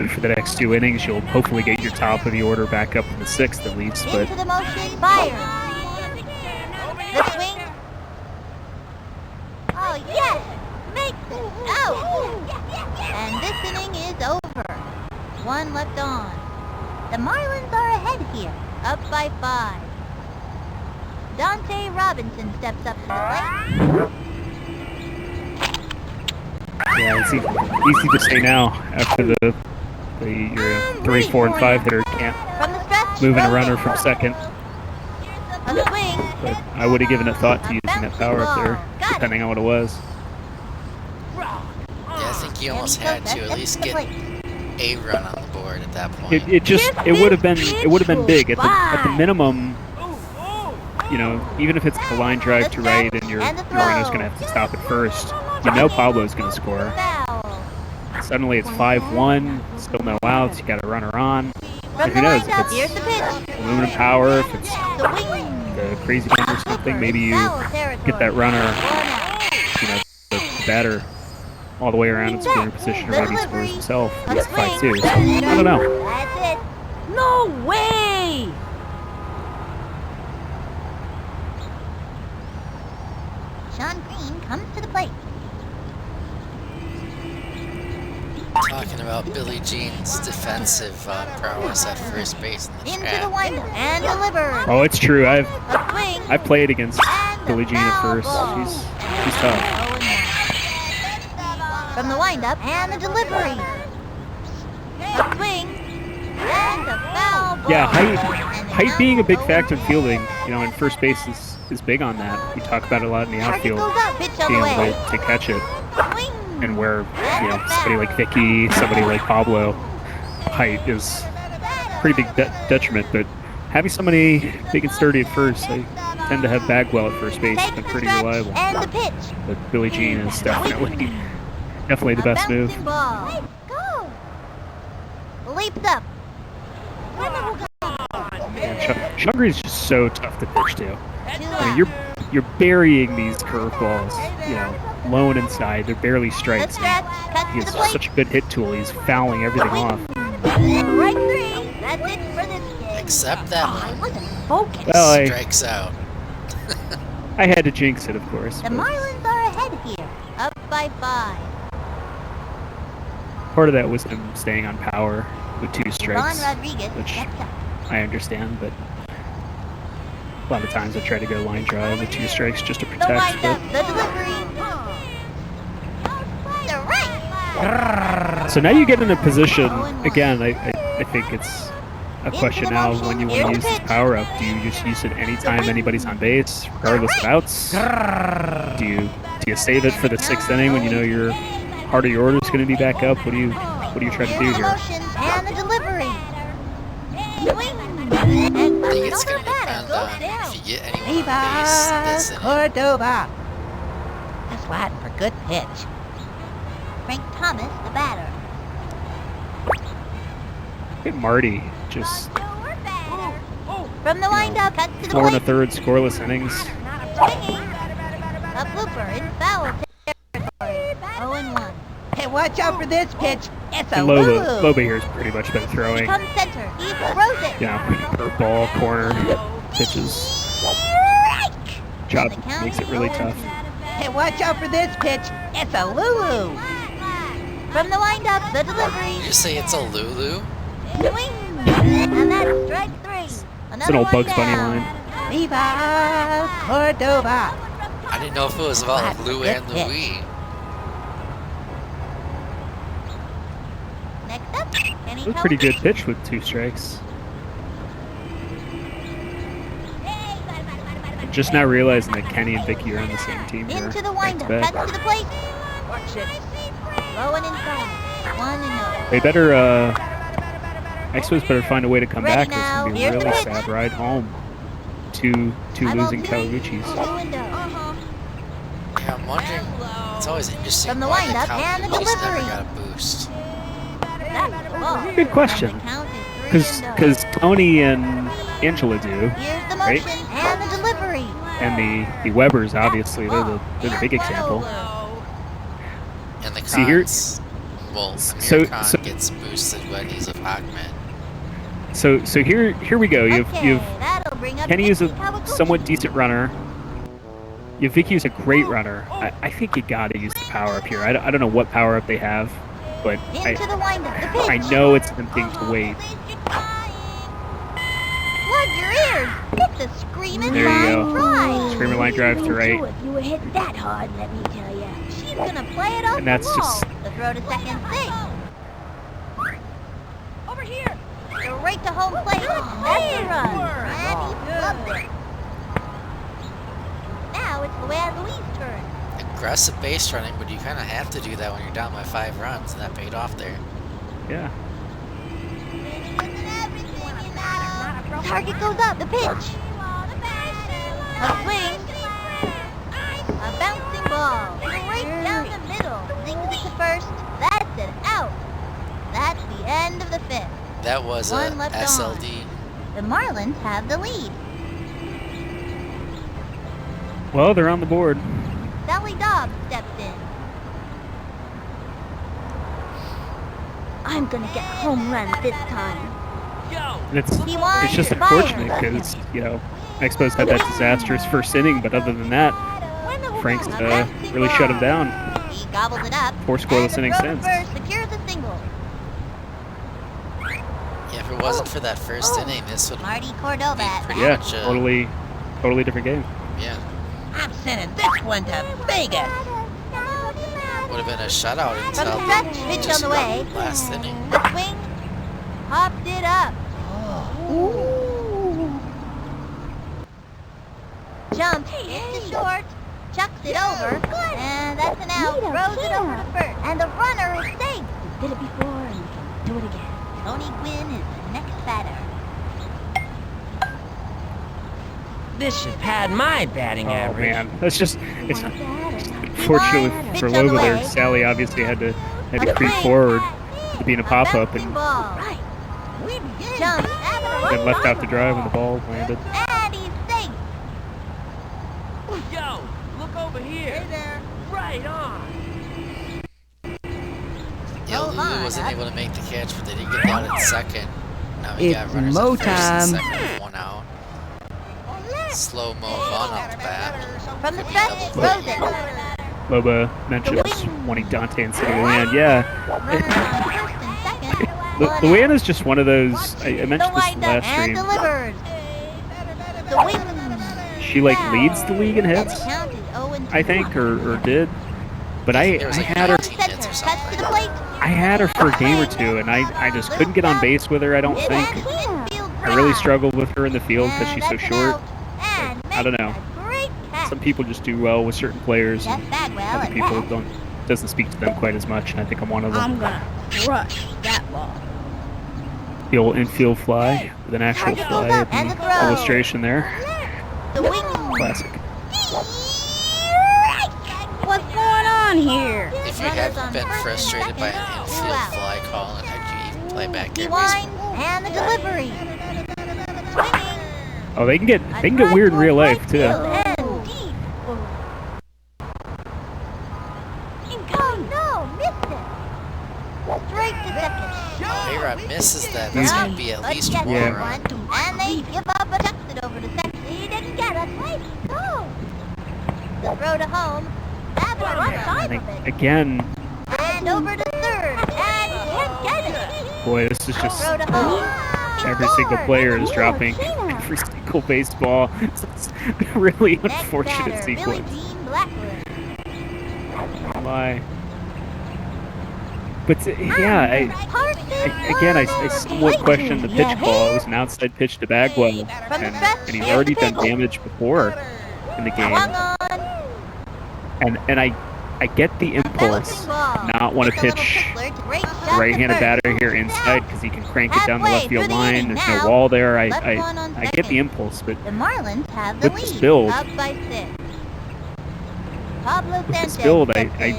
Speaker 2: For the next 2 innings, you'll hopefully get your top of the order back up in the 6th at least. But
Speaker 3: Into the motion. Fire. The swing. Oh, yes. Makes it. Out. And this inning is over. 1 left on. The Marlins are ahead here. Up by 5. Dante Robinson steps up to the plate.
Speaker 2: yeah, it's easy to say now after your 3, 4, and 5 hitter can't
Speaker 3: From the stretch.
Speaker 2: move in a
Speaker 3: throws
Speaker 2: runner
Speaker 3: it.
Speaker 2: from second.
Speaker 3: A swing.
Speaker 2: But I would have given a thought to using that power up there,
Speaker 3: Got it.
Speaker 2: depending on what it was.
Speaker 1: Yeah, I think you almost
Speaker 3: And he
Speaker 1: had
Speaker 3: goes
Speaker 1: to
Speaker 3: back
Speaker 1: at
Speaker 3: up
Speaker 1: least
Speaker 3: to the
Speaker 1: get
Speaker 3: plate.
Speaker 1: a run on the board at that point.
Speaker 2: It would have been big at the minimum. Even if it's a line drive to right and your runner's going to have to stop at first, Pablo's going to score.
Speaker 3: Foul.
Speaker 2: Suddenly it's 5-1, still no outs, you got a runner on.
Speaker 3: From
Speaker 2: Who
Speaker 3: the
Speaker 2: knows, if
Speaker 3: windup,
Speaker 2: it's
Speaker 3: here's the pitch.
Speaker 2: aluminum power, if it's
Speaker 3: The wing.
Speaker 2: the crazy gun or something, maybe you get that runner, the batter all the way around in scoring position, or maybe he scores himself. It's 5-2, so I don't know.
Speaker 3: That's it.
Speaker 5: No way!
Speaker 3: Sean Green comes to the plate.
Speaker 1: Talking about Billy Jean's defensive prowess at first base in the
Speaker 3: Into the
Speaker 1: chat.
Speaker 3: windup and delivered.
Speaker 2: Oh, it's true.
Speaker 3: A swing.
Speaker 2: I've played against
Speaker 3: And
Speaker 2: Billie
Speaker 3: a
Speaker 2: Jean at
Speaker 3: foul
Speaker 2: first.
Speaker 3: ball.
Speaker 2: She's tough.
Speaker 3: 0-1. From the windup and the delivery. A swing. And a foul ball.
Speaker 2: Yeah,
Speaker 3: And
Speaker 2: height
Speaker 3: now
Speaker 2: being a big
Speaker 3: 0-2.
Speaker 2: factor in fielding, and first base is big on that. We talk about it a lot in the
Speaker 3: Target
Speaker 2: outfield,
Speaker 3: goes up, pitch on the
Speaker 2: being
Speaker 3: way.
Speaker 2: able to catch it.
Speaker 3: Swing.
Speaker 2: And where, somebody like Vicky, somebody like Pablo, height is pretty big detriment. But having somebody big and sturdy at first, I tend to have Bagwell at first base. It's
Speaker 3: Takes
Speaker 2: been
Speaker 3: the
Speaker 2: pretty
Speaker 3: stretch
Speaker 2: reliable.
Speaker 3: and the pitch.
Speaker 2: But Billie Jean is definitely the best
Speaker 3: A
Speaker 2: move.
Speaker 3: bouncing ball. Go. Leaps up.
Speaker 2: And Shungry is just so tough to pitch to. I mean, you're burying these curveballs, you know, low and inside. They're barely
Speaker 3: The
Speaker 2: strikes.
Speaker 3: stretch, cut
Speaker 2: He
Speaker 3: to the
Speaker 2: has
Speaker 3: plate.
Speaker 2: such a good hit tool. He's fouling everything off.
Speaker 3: Strike three. That's it for this game.
Speaker 1: Except that
Speaker 5: I
Speaker 1: one.
Speaker 5: wasn't focused.
Speaker 2: Well,
Speaker 1: Strikes out.
Speaker 2: I had to jinx it, of course.
Speaker 3: The
Speaker 2: But
Speaker 3: Marlins are ahead here, up by 5.
Speaker 2: part of that was him staying on power with 2
Speaker 3: Ron
Speaker 2: strikes,
Speaker 3: Rodriguez
Speaker 2: which
Speaker 3: steps up.
Speaker 2: I understand, but a lot of times I try to go line drive with 2 strikes just to
Speaker 3: The
Speaker 2: protect.
Speaker 3: windup,
Speaker 2: But
Speaker 3: the delivery. The right.
Speaker 2: so now you get in a position, again, I think it's a question now of when you want to use this power up. Do you just use it anytime anybody's on base, regardless of outs? Do you save it for the 6th inning when you know your heart of your order is going to be back up? What do you try to do
Speaker 3: Here's the
Speaker 2: here?
Speaker 3: motion and the delivery. Swing. And
Speaker 1: I think it's
Speaker 3: another
Speaker 1: going to
Speaker 3: batter
Speaker 1: depend
Speaker 3: goes
Speaker 1: on
Speaker 3: down.
Speaker 1: if you get anyone on base this
Speaker 6: Viva
Speaker 1: inning.
Speaker 6: Cordova. That's Latin for good pitch.
Speaker 3: Frank Thomas, the batter.
Speaker 2: Look at Marty, just
Speaker 3: From the windup, cut to the
Speaker 2: 4
Speaker 3: plate.1/3
Speaker 2: scoreless innings.
Speaker 3: Swinging. A blooper in foul territory. 0-1.
Speaker 6: Hey, watch out for this pitch. It's a
Speaker 2: And
Speaker 6: Lulu.
Speaker 2: Loba here has pretty much been
Speaker 3: He
Speaker 2: throwing,
Speaker 3: comes center. He throws it.
Speaker 2: you know, curveball, corner pitches.
Speaker 3: Strike.
Speaker 2: Job
Speaker 3: And the count
Speaker 2: makes it
Speaker 3: is
Speaker 2: really
Speaker 3: 0-2.
Speaker 2: tough.
Speaker 6: Hey, watch out for this pitch. It's a Lulu.
Speaker 3: From the windup, the delivery.
Speaker 1: Did you say it's a Lulu?
Speaker 3: Swing. And that's strike 3.
Speaker 2: It's
Speaker 3: Another
Speaker 2: an old
Speaker 3: one
Speaker 2: Bugs Bunny
Speaker 3: down.
Speaker 2: line.
Speaker 6: Viva Cordova.
Speaker 1: I didn't know if it was about like Lou and
Speaker 6: Good
Speaker 1: Louie.
Speaker 3: Next up, Kenny
Speaker 2: It was a pretty good
Speaker 3: Cowell.
Speaker 2: pitch with 2 strikes. I'm just now realizing that Kenny and Vicky are on the same team here.
Speaker 3: Into the
Speaker 2: Back to
Speaker 3: windup,
Speaker 2: back.
Speaker 3: cut to the plate. Low and inside. 1-0.
Speaker 2: They better, Expos better find a way to come
Speaker 3: Ready
Speaker 2: back. This
Speaker 3: now.
Speaker 2: is going to be a
Speaker 3: Here's the
Speaker 2: really
Speaker 3: pitch.
Speaker 2: sad ride home. Two losing Kawaguchis.
Speaker 1: Yeah, I'm wondering. It's always interesting
Speaker 3: From the
Speaker 1: why
Speaker 3: windup
Speaker 1: the
Speaker 3: and the
Speaker 1: Cowboys never
Speaker 3: delivery.
Speaker 1: got a boost.
Speaker 3: That's the ball.
Speaker 2: Good question.
Speaker 3: And the count is 3-0.
Speaker 2: Because Tony and Angela do,
Speaker 3: Here's the
Speaker 2: right?
Speaker 3: motion and the delivery.
Speaker 2: and the Webbers, obviously, they're the big example.
Speaker 1: And the Khans,
Speaker 2: See, here-
Speaker 1: well,
Speaker 2: so-
Speaker 1: Amir Khan
Speaker 2: so-
Speaker 1: gets boosted when he's a Pac-Man.
Speaker 2: So here we go. You've
Speaker 3: That'll bring up
Speaker 2: Kenny is a
Speaker 3: Vicky Kawaguchi.
Speaker 2: somewhat decent runner. Vicky is a great runner. I think you gotta use the power up here. I don't know what power up they have, but
Speaker 3: Into the windup, the pitch.
Speaker 2: I know it's tempting to wait.
Speaker 3: Plug your ears. It's a screaming
Speaker 2: There you
Speaker 3: line
Speaker 2: go.
Speaker 3: drive.
Speaker 2: Screamer line drive to right.
Speaker 5: If you were hit that hard, let me tell you.
Speaker 3: She's gonna play it off
Speaker 2: And that's
Speaker 3: the wall.
Speaker 2: just-
Speaker 3: The throw to second safe.
Speaker 5: Over here.
Speaker 3: Right to home plate. That's the run. And he flubbed it. Now it's Louis' turn.
Speaker 1: Aggressive base running, but you kind of have to do that when you're down by 5 runs, and that paid off there.
Speaker 2: Yeah.
Speaker 3: Target goes up. The pitch. A swing. A bouncing ball. Right down the middle. Zings it to first. That's it. Out. That's the end of the 5th.
Speaker 1: That was a
Speaker 3: One left on.
Speaker 1: SLD.
Speaker 3: The Marlins have the lead.
Speaker 2: Well, they're on the board.
Speaker 3: Sally Dobbs steps in.
Speaker 5: I'm gonna get a home run this time.
Speaker 2: And it's
Speaker 3: He won.
Speaker 2: just
Speaker 3: Fire.
Speaker 2: unfortunate because Expos had that disastrous first inning, but other than that, Frank's really shut him down.
Speaker 3: He gobbles it up.
Speaker 2: 4 scoreless
Speaker 3: and the
Speaker 2: innings
Speaker 3: throw to
Speaker 2: since.
Speaker 3: first secures a single.
Speaker 1: Yeah, if it wasn't for that first inning, this would
Speaker 3: Marty
Speaker 1: be
Speaker 3: Cordova at
Speaker 1: pretty
Speaker 3: bat.
Speaker 1: much
Speaker 2: Totally different game.
Speaker 1: yeah,
Speaker 6: I'm sending this one to Vegas.
Speaker 1: would have been a shutout
Speaker 3: From
Speaker 1: until
Speaker 3: the stretch, pitch on the way.
Speaker 1: last inning.
Speaker 3: The swing. Popped it up. Jumps. Hits it short. Chucks it over. And that's an out.
Speaker 5: We don't
Speaker 3: Throws it over
Speaker 5: care.
Speaker 3: to first. And the runner is safe.
Speaker 5: We did it before and we can do it again.
Speaker 3: Tony Gwynn is the next batter.
Speaker 7: This should pad my batting
Speaker 2: Oh
Speaker 7: average.
Speaker 2: man, that's just it's
Speaker 5: Want that or not?
Speaker 2: unfortunately for
Speaker 3: Pitch on the
Speaker 2: Loba there.
Speaker 3: way.
Speaker 2: Sally obviously had to
Speaker 3: A
Speaker 2: creep
Speaker 3: swing.
Speaker 2: forward to be in a pop up
Speaker 3: bouncing
Speaker 2: and
Speaker 3: ball.
Speaker 5: Right.
Speaker 3: We begin. Jumps.
Speaker 2: then left out the drive when the ball landed.
Speaker 3: And he's safe.
Speaker 7: over here.
Speaker 6: Hey there.
Speaker 7: Right on.
Speaker 1: Yeah,
Speaker 3: Move
Speaker 1: Lulu
Speaker 3: on
Speaker 1: wasn't
Speaker 3: up.
Speaker 1: able to make the catch, but they did get out at second. Now we got
Speaker 4: It's
Speaker 1: runners
Speaker 4: mo
Speaker 1: at first and
Speaker 4: time.
Speaker 1: second with one out. Slow mo Vaughn off the bat.
Speaker 3: From the
Speaker 1: Could be
Speaker 3: stretch,
Speaker 1: double
Speaker 3: throws
Speaker 1: play.
Speaker 3: it.
Speaker 2: Loba mentions wanting Dante and City Land. Yeah,
Speaker 3: Runners on first and second. One out.
Speaker 2: Luana's just one of those. I
Speaker 3: The
Speaker 2: mentioned this
Speaker 3: wind up
Speaker 2: last
Speaker 3: and
Speaker 2: stream.
Speaker 3: delivers. The wing.
Speaker 2: She like leads the league in
Speaker 3: And
Speaker 2: hits,
Speaker 3: the count is 0-2.
Speaker 2: I think, or did. But I
Speaker 1: There was like
Speaker 2: had her.
Speaker 1: 19 hits or something.
Speaker 3: Cuts to the plate.
Speaker 2: I had her for a game or two, and I just couldn't get on base with her. I don't
Speaker 3: It
Speaker 2: think.
Speaker 3: has an infield
Speaker 2: I really
Speaker 3: drive.
Speaker 2: struggled with her in the field because
Speaker 3: And
Speaker 2: she's so
Speaker 3: that's an
Speaker 2: short.
Speaker 3: out. And
Speaker 2: I don't
Speaker 3: makes
Speaker 2: know.
Speaker 3: a great catch.
Speaker 2: Some people just do well with certain players,
Speaker 3: Jeff
Speaker 2: and
Speaker 3: Bagwell
Speaker 2: other
Speaker 3: at
Speaker 2: people
Speaker 3: bat.
Speaker 2: don't. Doesn't speak to them quite as much, and I think I'm one of them.
Speaker 5: I'm gonna crush that ball.
Speaker 2: The old infield fly with an actual
Speaker 3: Target
Speaker 2: fly
Speaker 3: goes up and
Speaker 2: at
Speaker 3: the
Speaker 2: the
Speaker 3: throw.
Speaker 2: illustration there.
Speaker 3: The wing.
Speaker 2: Classic.
Speaker 5: What's going on here?
Speaker 1: If you
Speaker 3: Runners
Speaker 1: hadn't
Speaker 3: on
Speaker 1: been
Speaker 3: first and
Speaker 1: frustrated by
Speaker 3: second.
Speaker 1: an
Speaker 3: Two
Speaker 1: infield
Speaker 3: out.
Speaker 1: fly call, and had you even play
Speaker 3: He
Speaker 1: backyard
Speaker 3: winds
Speaker 1: baseball?
Speaker 3: and the delivery. Swinging.
Speaker 2: Oh, they can get weird in real life too.
Speaker 3: And deep. Oh no, missed it. Straight to second.
Speaker 1: Oh, A-Rod misses that. That's going to be at least
Speaker 3: Let's
Speaker 1: one
Speaker 3: get
Speaker 2: Yeah.
Speaker 1: run.
Speaker 3: one. And they give up and chucks it over to second. He didn't get it. Wait, no. The throw to home. That's a rough
Speaker 2: I
Speaker 3: side
Speaker 2: think
Speaker 3: of it.
Speaker 2: again,
Speaker 3: And over to third. And he can't get it.
Speaker 2: boy, this is just
Speaker 3: Throw to home. He
Speaker 2: every single
Speaker 3: scored.
Speaker 2: player is dropping every single baseball. It's a really
Speaker 3: Next
Speaker 2: unfortunate
Speaker 3: batter, Billy
Speaker 2: sequence.
Speaker 3: Jean Blackwood.
Speaker 2: My. But yeah, I somewhat questioned the pitch call. It was an outside pitch to Bagwell, and he's already done damage before in the game.
Speaker 3: Swung on.
Speaker 2: And I get the impulse not want to pitch right-handed batter here inside because he can crank it down the left field line. There's no wall there. I get the impulse, but
Speaker 3: The Marlins have the
Speaker 2: with this
Speaker 3: lead,
Speaker 2: build-
Speaker 3: up by 6. Pablo
Speaker 2: with this
Speaker 3: Sanchez
Speaker 2: build,
Speaker 3: steps in.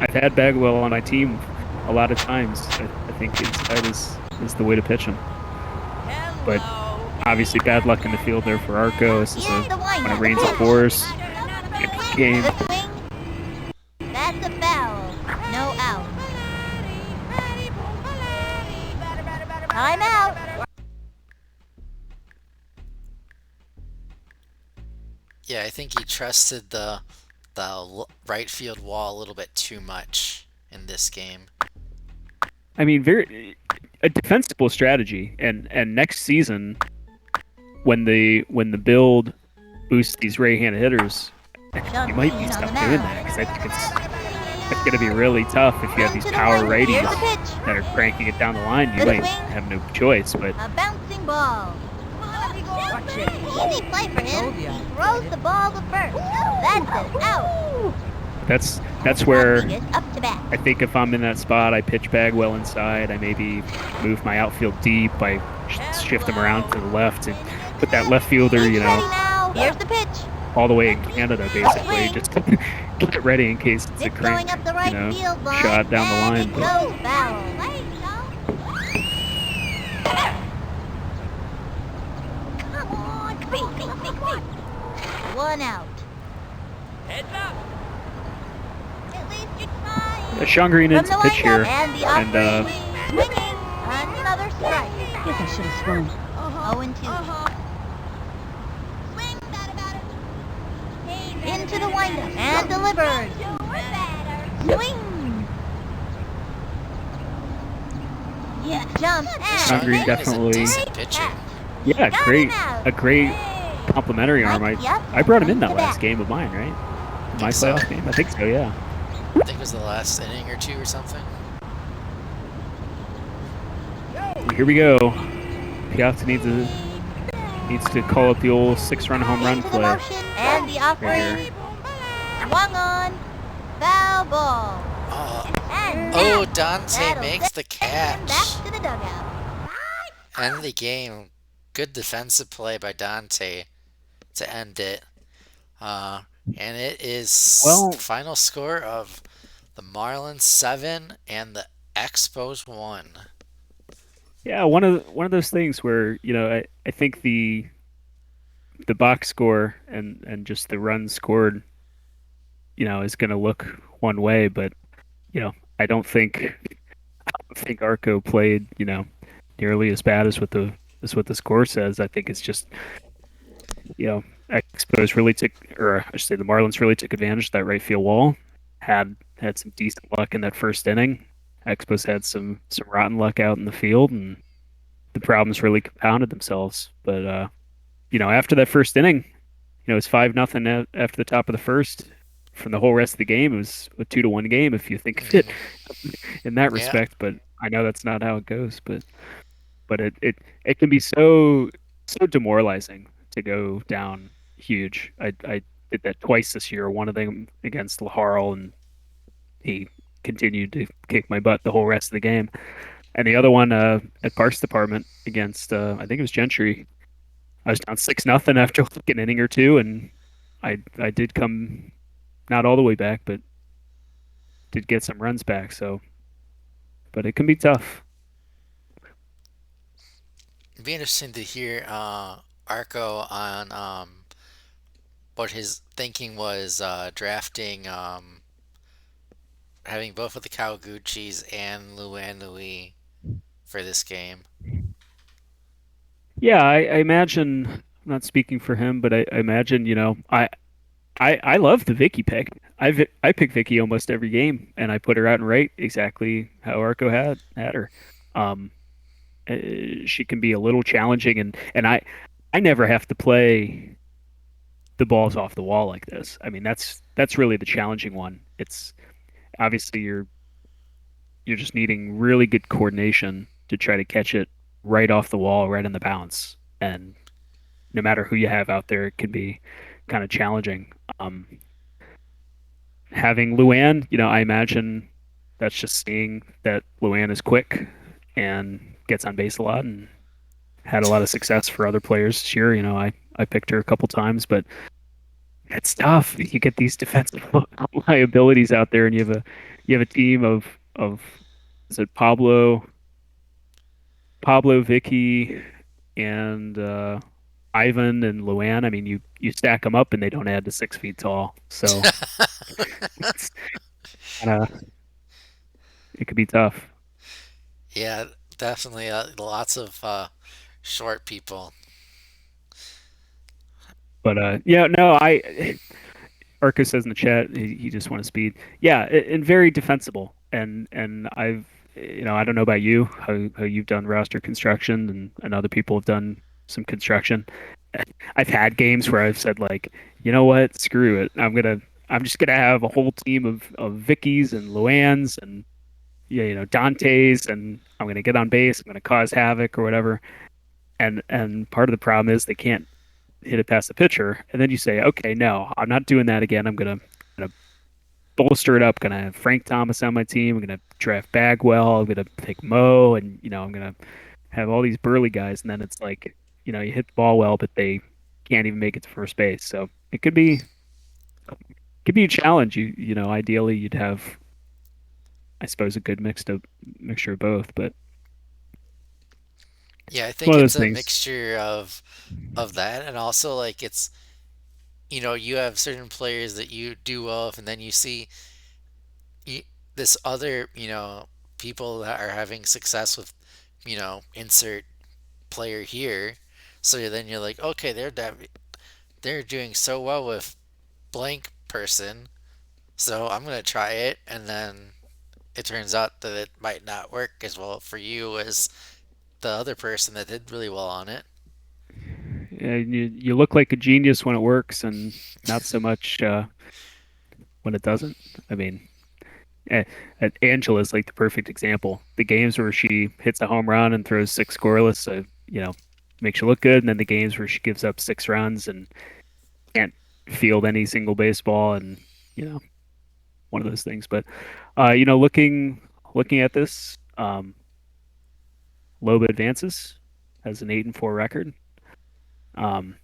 Speaker 2: I've had Bagwell on my team a lot of times. I think inside is the way to pitch him. But obviously, bad luck in the field there for Arco. This is
Speaker 3: Here's the
Speaker 2: when
Speaker 3: windup.
Speaker 2: it rains it pours. Game.
Speaker 3: The swing. That's a foul. No out. Time out.
Speaker 1: Yeah, I think he trusted the right field wall a little bit too much in this game.
Speaker 2: I mean, very a defensible strategy. And next season, when the build boosts these right-handed hitters, you might be stuck doing that because I think it's going to be really tough if you have these power righties that are cranking it down the line. You might have no choice, but
Speaker 3: A bouncing ball. Easy play for him. He throws the ball to first. That's an out.
Speaker 2: that's where
Speaker 3: Rodriguez up to bat.
Speaker 2: I think if I'm in that spot, I pitch Bagwell inside. I maybe move my outfield deep. I shift him around to the left and put that left fielder,
Speaker 3: He's ready now. Here's the pitch.
Speaker 2: all the way in Canada, basically, just to get it ready in case it's a
Speaker 3: It's
Speaker 2: crank,
Speaker 3: going up the right field line.
Speaker 2: shot down the
Speaker 3: and
Speaker 2: line.
Speaker 3: It
Speaker 2: But
Speaker 3: goes foul. Come on. One out.
Speaker 7: Heads up.
Speaker 3: At least you're trying.
Speaker 2: Shangri
Speaker 3: From
Speaker 2: needs
Speaker 3: the
Speaker 2: a pitch here,
Speaker 3: windup, and the
Speaker 2: and
Speaker 3: offering swinging. Another strike.
Speaker 5: Guess I should have swung.
Speaker 3: 0-2. Swing, into the windup and delivers. Swing. Yeah, jump and
Speaker 2: Shangri
Speaker 1: Is a
Speaker 2: definitely,
Speaker 1: decent pitcher.
Speaker 2: yeah, a great complimentary arm. I brought him in that last game of mine, right? My
Speaker 1: Think so.
Speaker 2: playoff game, I think so, yeah.
Speaker 1: I think it was the last inning or two or something.
Speaker 2: Here we go. Piazza needs to call up the old 6-run home run
Speaker 3: into the
Speaker 2: play.
Speaker 3: motion and the
Speaker 2: Right
Speaker 3: offering.
Speaker 2: here.
Speaker 3: Swung on. Foul ball. And
Speaker 1: Oh,
Speaker 3: now
Speaker 1: Dante
Speaker 3: that'll
Speaker 1: makes the
Speaker 3: send him
Speaker 1: catch.
Speaker 3: back to the dugout.
Speaker 1: End of the game. Good defensive play by Dante to end it. And it is
Speaker 2: Well-
Speaker 1: final score of the Marlins 7 and the Expos 1.
Speaker 2: Yeah, one of those things where, I think the box score and just the runs scored is going to look one way, but you know, I don't think Arco played, nearly as bad as what the score says. I think it's just, Expos really took, or I should say, the Marlins really took advantage of that right field wall. Had some decent luck in that first inning. Expos had some rotten luck out in the field, and the problems really compounded themselves. But after that first inning, it's 5-0 after the top of the first. From the whole rest of the game, it was a 2-1 game if you think of it
Speaker 1: Hmm.
Speaker 2: in that
Speaker 1: Yeah.
Speaker 2: respect. But I know that's not how it goes. But it can be so demoralizing to go down huge. I did that twice this year. One of them against Laharl, and he continued to kick my butt the whole rest of the game. And the other one at Parks Department against I think it was Gentry. I was down 6-0 after like an inning or two, and I did come not all the way back, but did get some runs back. So, but it can be tough.
Speaker 1: It'd be interesting to hear Arco on what his thinking was drafting, having both of the Kawaguchis and Luan Louis for this game.
Speaker 2: Yeah, I imagine. I'm not speaking for him, but I imagine. I love the Vicky pick. I pick Vicky almost every game, and I put her out and right exactly how Arco had her. Um, she can be a little challenging, and I never have to play the balls off the wall like this. I mean, that's really the challenging one. It's obviously you're just needing really good coordination to try to catch it right off the wall, right on the bounce, and no matter who you have out there, it can be kind of challenging. Um, Having Luan, I imagine that's just seeing that Luan is quick and gets on base a lot and had a lot of success for other players this year. I picked her a couple times, but it's tough. You get these defensive liabilities out there, and you have a team of is it Pablo, Vicky, and Ivan and Luan. I mean, you stack them up, and they don't add to 6 feet tall. So it's kind of it could be tough.
Speaker 1: Yeah, definitely lots of short people.
Speaker 2: But yeah, no, Arco says in the chat he just wants speed. Yeah, and very defensible. And I don't know about you how you've done roster construction and other people have done some construction. I've had games where I've said like, you know what, screw it. I'm just gonna have a whole team of Vickies and Luans and yeah, Dantes, and I'm gonna get on base. I'm gonna cause havoc or whatever. And part of the problem is they can't hit it past the pitcher, and then you say, okay, no, I'm not doing that again. I'm gonna bolster it up. Gonna have Frank Thomas on my team. I'm gonna draft Bagwell. I'm gonna pick Mo, and I'm gonna have all these burly guys. And then it's like, you hit the ball well, but they can't even make it to first base. So it could be a challenge. Ideally you'd have, I suppose, a good mixture of both. But
Speaker 1: Yeah, I
Speaker 2: it's
Speaker 1: think
Speaker 2: one of
Speaker 1: it's
Speaker 2: those
Speaker 1: a
Speaker 2: things.
Speaker 1: mixture of that, and also like it's you have certain players that you do well with, and then you see you, this other people that are having success with insert player here. So then you're like, okay, they're doing so well with blank person, so I'm gonna try it, and then it turns out that it might not work as well for you as the other person that did really well on it.
Speaker 2: You look like a genius when it works, and not so much when it doesn't. I mean, eh, Angela's like the perfect example. The games where she hits a home run and throws six scoreless, makes you look good, and then the games where she gives up 6 runs and can't field any single baseball, and you know, one of those things. But looking at this, Loba advances has an 8-4 record. Um,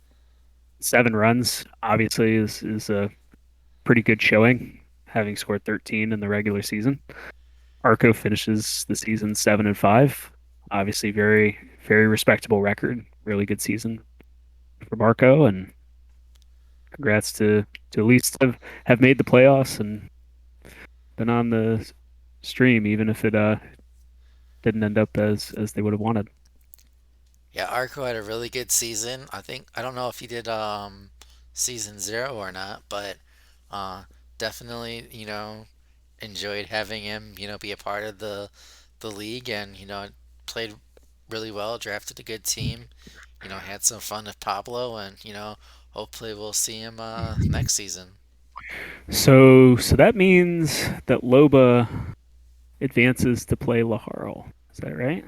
Speaker 2: 7 runs obviously is a pretty good showing, having scored 13 in the regular season. Arco finishes the season 7-5. Obviously, very respectable record. Really good season for Arco, and congrats to at least have made the playoffs and been on the stream, even if it didn't end up as they would have wanted.
Speaker 1: Yeah, Arco had a really good season. I don't know if he did season 0 or not, but uh definitely, enjoyed having him, be a part of the league and, played really well, drafted a good team, had some fun with Pablo and, hopefully we'll see him next season.
Speaker 2: So that means that Loba advances to play Laharl. Is that right?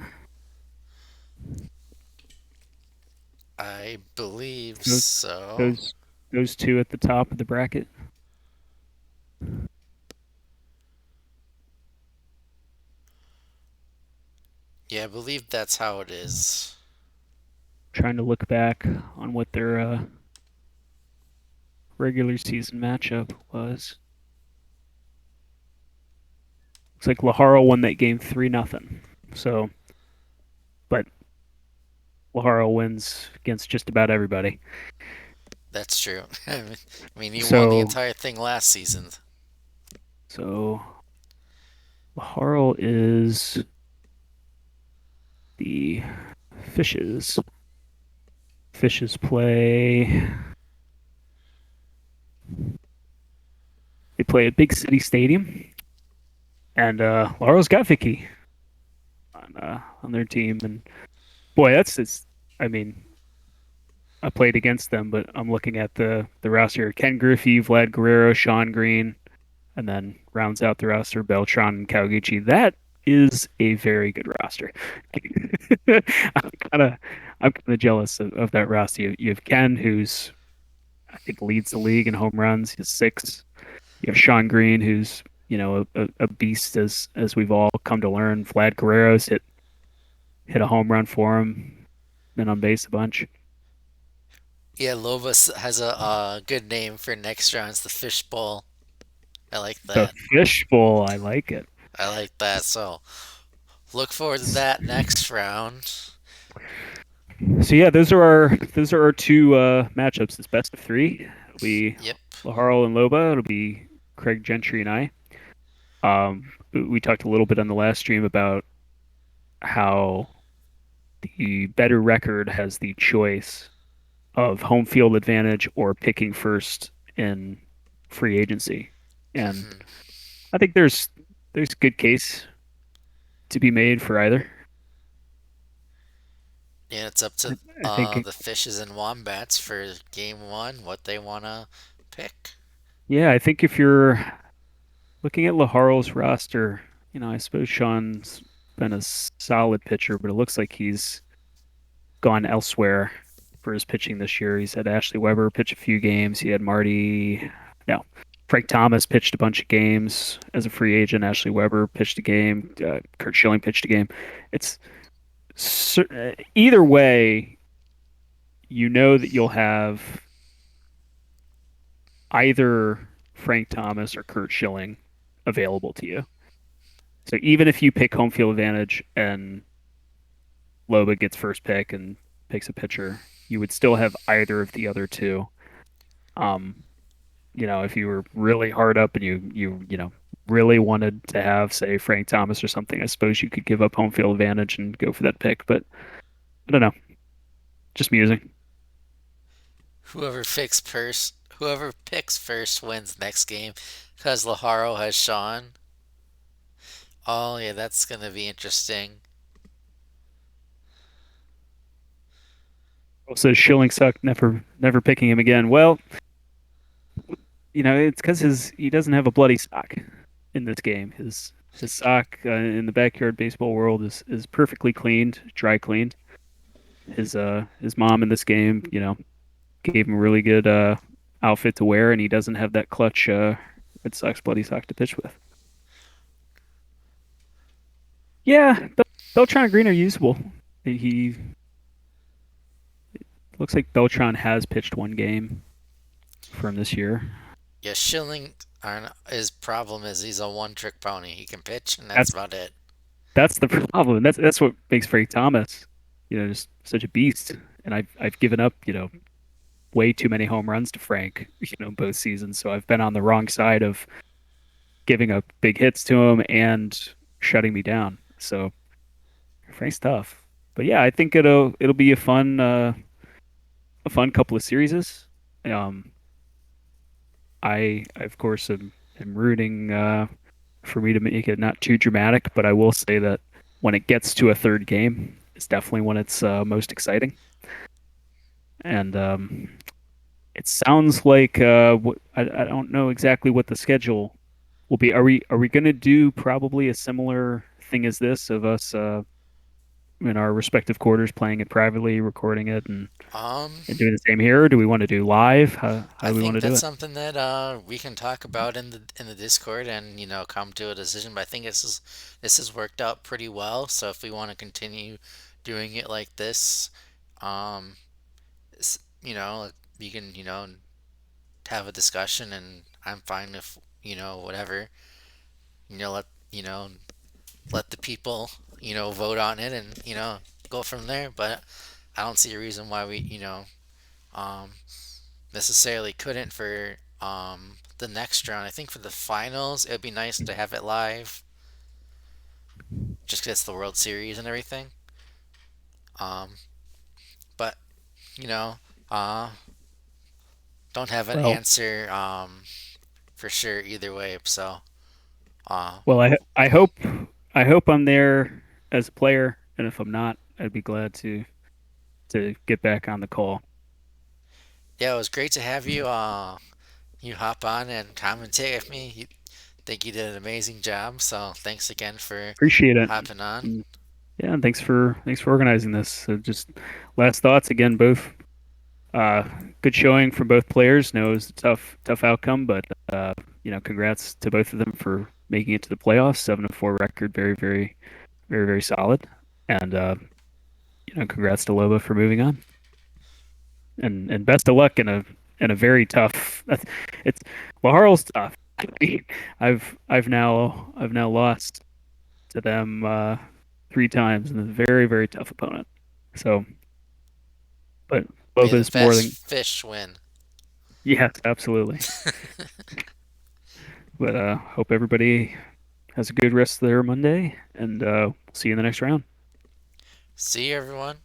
Speaker 1: I believe
Speaker 2: Those
Speaker 1: so.
Speaker 2: those those two at the top of the bracket.
Speaker 1: Yeah, I believe that's how it is.
Speaker 2: Trying to look back on what their regular season matchup was. Looks like Laharl won that game 3-0. So, but Laharl wins against just about everybody.
Speaker 1: That's true. I mean, he won the
Speaker 2: So
Speaker 1: entire thing last season.
Speaker 2: so Laharl is the Fishes. Fishes play. They play at Big City Stadium, and Laharl's got Vicky on their team, and boy, that's just. I mean, I played against them, but I'm looking at the roster: Ken Griffey, Vlad Guerrero, Sean Green, and then rounds out the roster Beltran and Kawaguchi. That is a very good roster. I'm kind of I'm kind of jealous of that roster. You have Ken, who's I think leads the league in home runs. He's six. You have Sean Green, who's a beast as we've all come to learn. Vlad Guerrero's hit a home run for him, been on base a bunch.
Speaker 1: Yeah, Loba has a good name for next round's the Fishbowl. I like
Speaker 2: The
Speaker 1: that.
Speaker 2: fishbowl, I like it.
Speaker 1: I like that. So look forward to that next round.
Speaker 2: So yeah, those are our two matchups. It's best of three. It'll be
Speaker 1: Yep.
Speaker 2: Laharl and Loba. It'll be Craig Gentry and I. We talked a little bit on the last stream about how the better record has the choice of home field advantage or picking first in free agency, and
Speaker 1: Hmm.
Speaker 2: I think there's a good case to be made for either.
Speaker 1: Yeah, it's up to
Speaker 2: I think
Speaker 1: the Fishes and Wombats for game one what they wanna pick.
Speaker 2: yeah, I think if you're looking at Laharl's roster, I suppose Sean's been a solid pitcher, but it looks like he's gone elsewhere for his pitching this year. He's had Ashley Weber pitch a few games. He had no, Frank Thomas pitched a bunch of games as a free agent. Ashley Weber pitched a game. Kurt Schilling pitched a game. It's either way, you know that you'll have either Frank Thomas or Kurt Schilling available to you. So even if you pick home field advantage and Loba gets first pick and picks a pitcher, you would still have either of the other two. Um, if you were really hard up and you really wanted to have, say, Frank Thomas or something, I suppose you could give up home field advantage and go for that pick. But I don't know, just musing.
Speaker 1: Whoever picks first wins next game because Laharo has Sean. Oh yeah, that's gonna be interesting.
Speaker 2: Also, Schilling sucked, never picking him again. Well, it's because he doesn't have a bloody sock in this game. His sock in the backyard baseball world is perfectly cleaned, dry cleaned. His mom in this game, gave him a really good outfit to wear, and he doesn't have that clutch Red Sox bloody sock to pitch with. Yeah, Beltran and Green are usable. He looks like Beltran has pitched one game from this year.
Speaker 1: Yeah, Schilling, his problem is he's a one-trick pony. He can pitch, and that's
Speaker 2: That's
Speaker 1: about it.
Speaker 2: that's the problem. That's what makes Frank Thomas, just such a beast. And I've given up, way too many home runs to Frank, both seasons. So I've been on the wrong side of giving up big hits to him and shutting me down. So Frank's tough. But yeah, I think it'll be a fun couple of series. Um, I of course am rooting for me to make it not too dramatic, but I will say that when it gets to a third game, it's definitely when it's most exciting. And it sounds like I don't know exactly what the schedule will be. Are we going to do probably a similar thing as this of us in our respective quarters playing it privately, recording it,
Speaker 1: Um,
Speaker 2: and doing the same here? Or do we want to do live? How
Speaker 1: I
Speaker 2: do we want
Speaker 1: think
Speaker 2: to do
Speaker 1: that's
Speaker 2: it?
Speaker 1: something that we can talk about in the Discord and come to a decision. But I think this has worked out pretty well. So if we want to continue doing it like this, um, we can have a discussion, and I'm fine if whatever let let the people vote on it and go from there. But I don't see a reason why we um necessarily couldn't for the next round. I think for the finals, it would be nice to have it live, just 'cause it's the World Series and everything. Um, but you know, uh, don't have an
Speaker 2: Well,
Speaker 1: answer for sure either way. So, uh,
Speaker 2: well, I hope I'm there as a player, and if I'm not, I'd be glad to get back on the call.
Speaker 1: yeah, it was great to have you. You hop on and commentate with me. Think you did an amazing job. So thanks again for
Speaker 2: Appreciate it.
Speaker 1: hopping on.
Speaker 2: And, yeah, and thanks for organizing this. So just last thoughts again, both uh, good showing from both players. No, it was a tough outcome, but congrats to both of them for making it to the playoffs. 7-4 record, very very very very solid, and congrats to Loba for moving on, and best of luck in a very tough. It's Laharl's tough. I mean, I've now lost to them 3 times, and a very very tough opponent. So, but
Speaker 1: May the
Speaker 2: Loba's more
Speaker 1: best
Speaker 2: than
Speaker 1: fish win.
Speaker 2: yes, absolutely. But hope everybody has a good rest of their Monday, and see you in the next round.
Speaker 1: See you, everyone.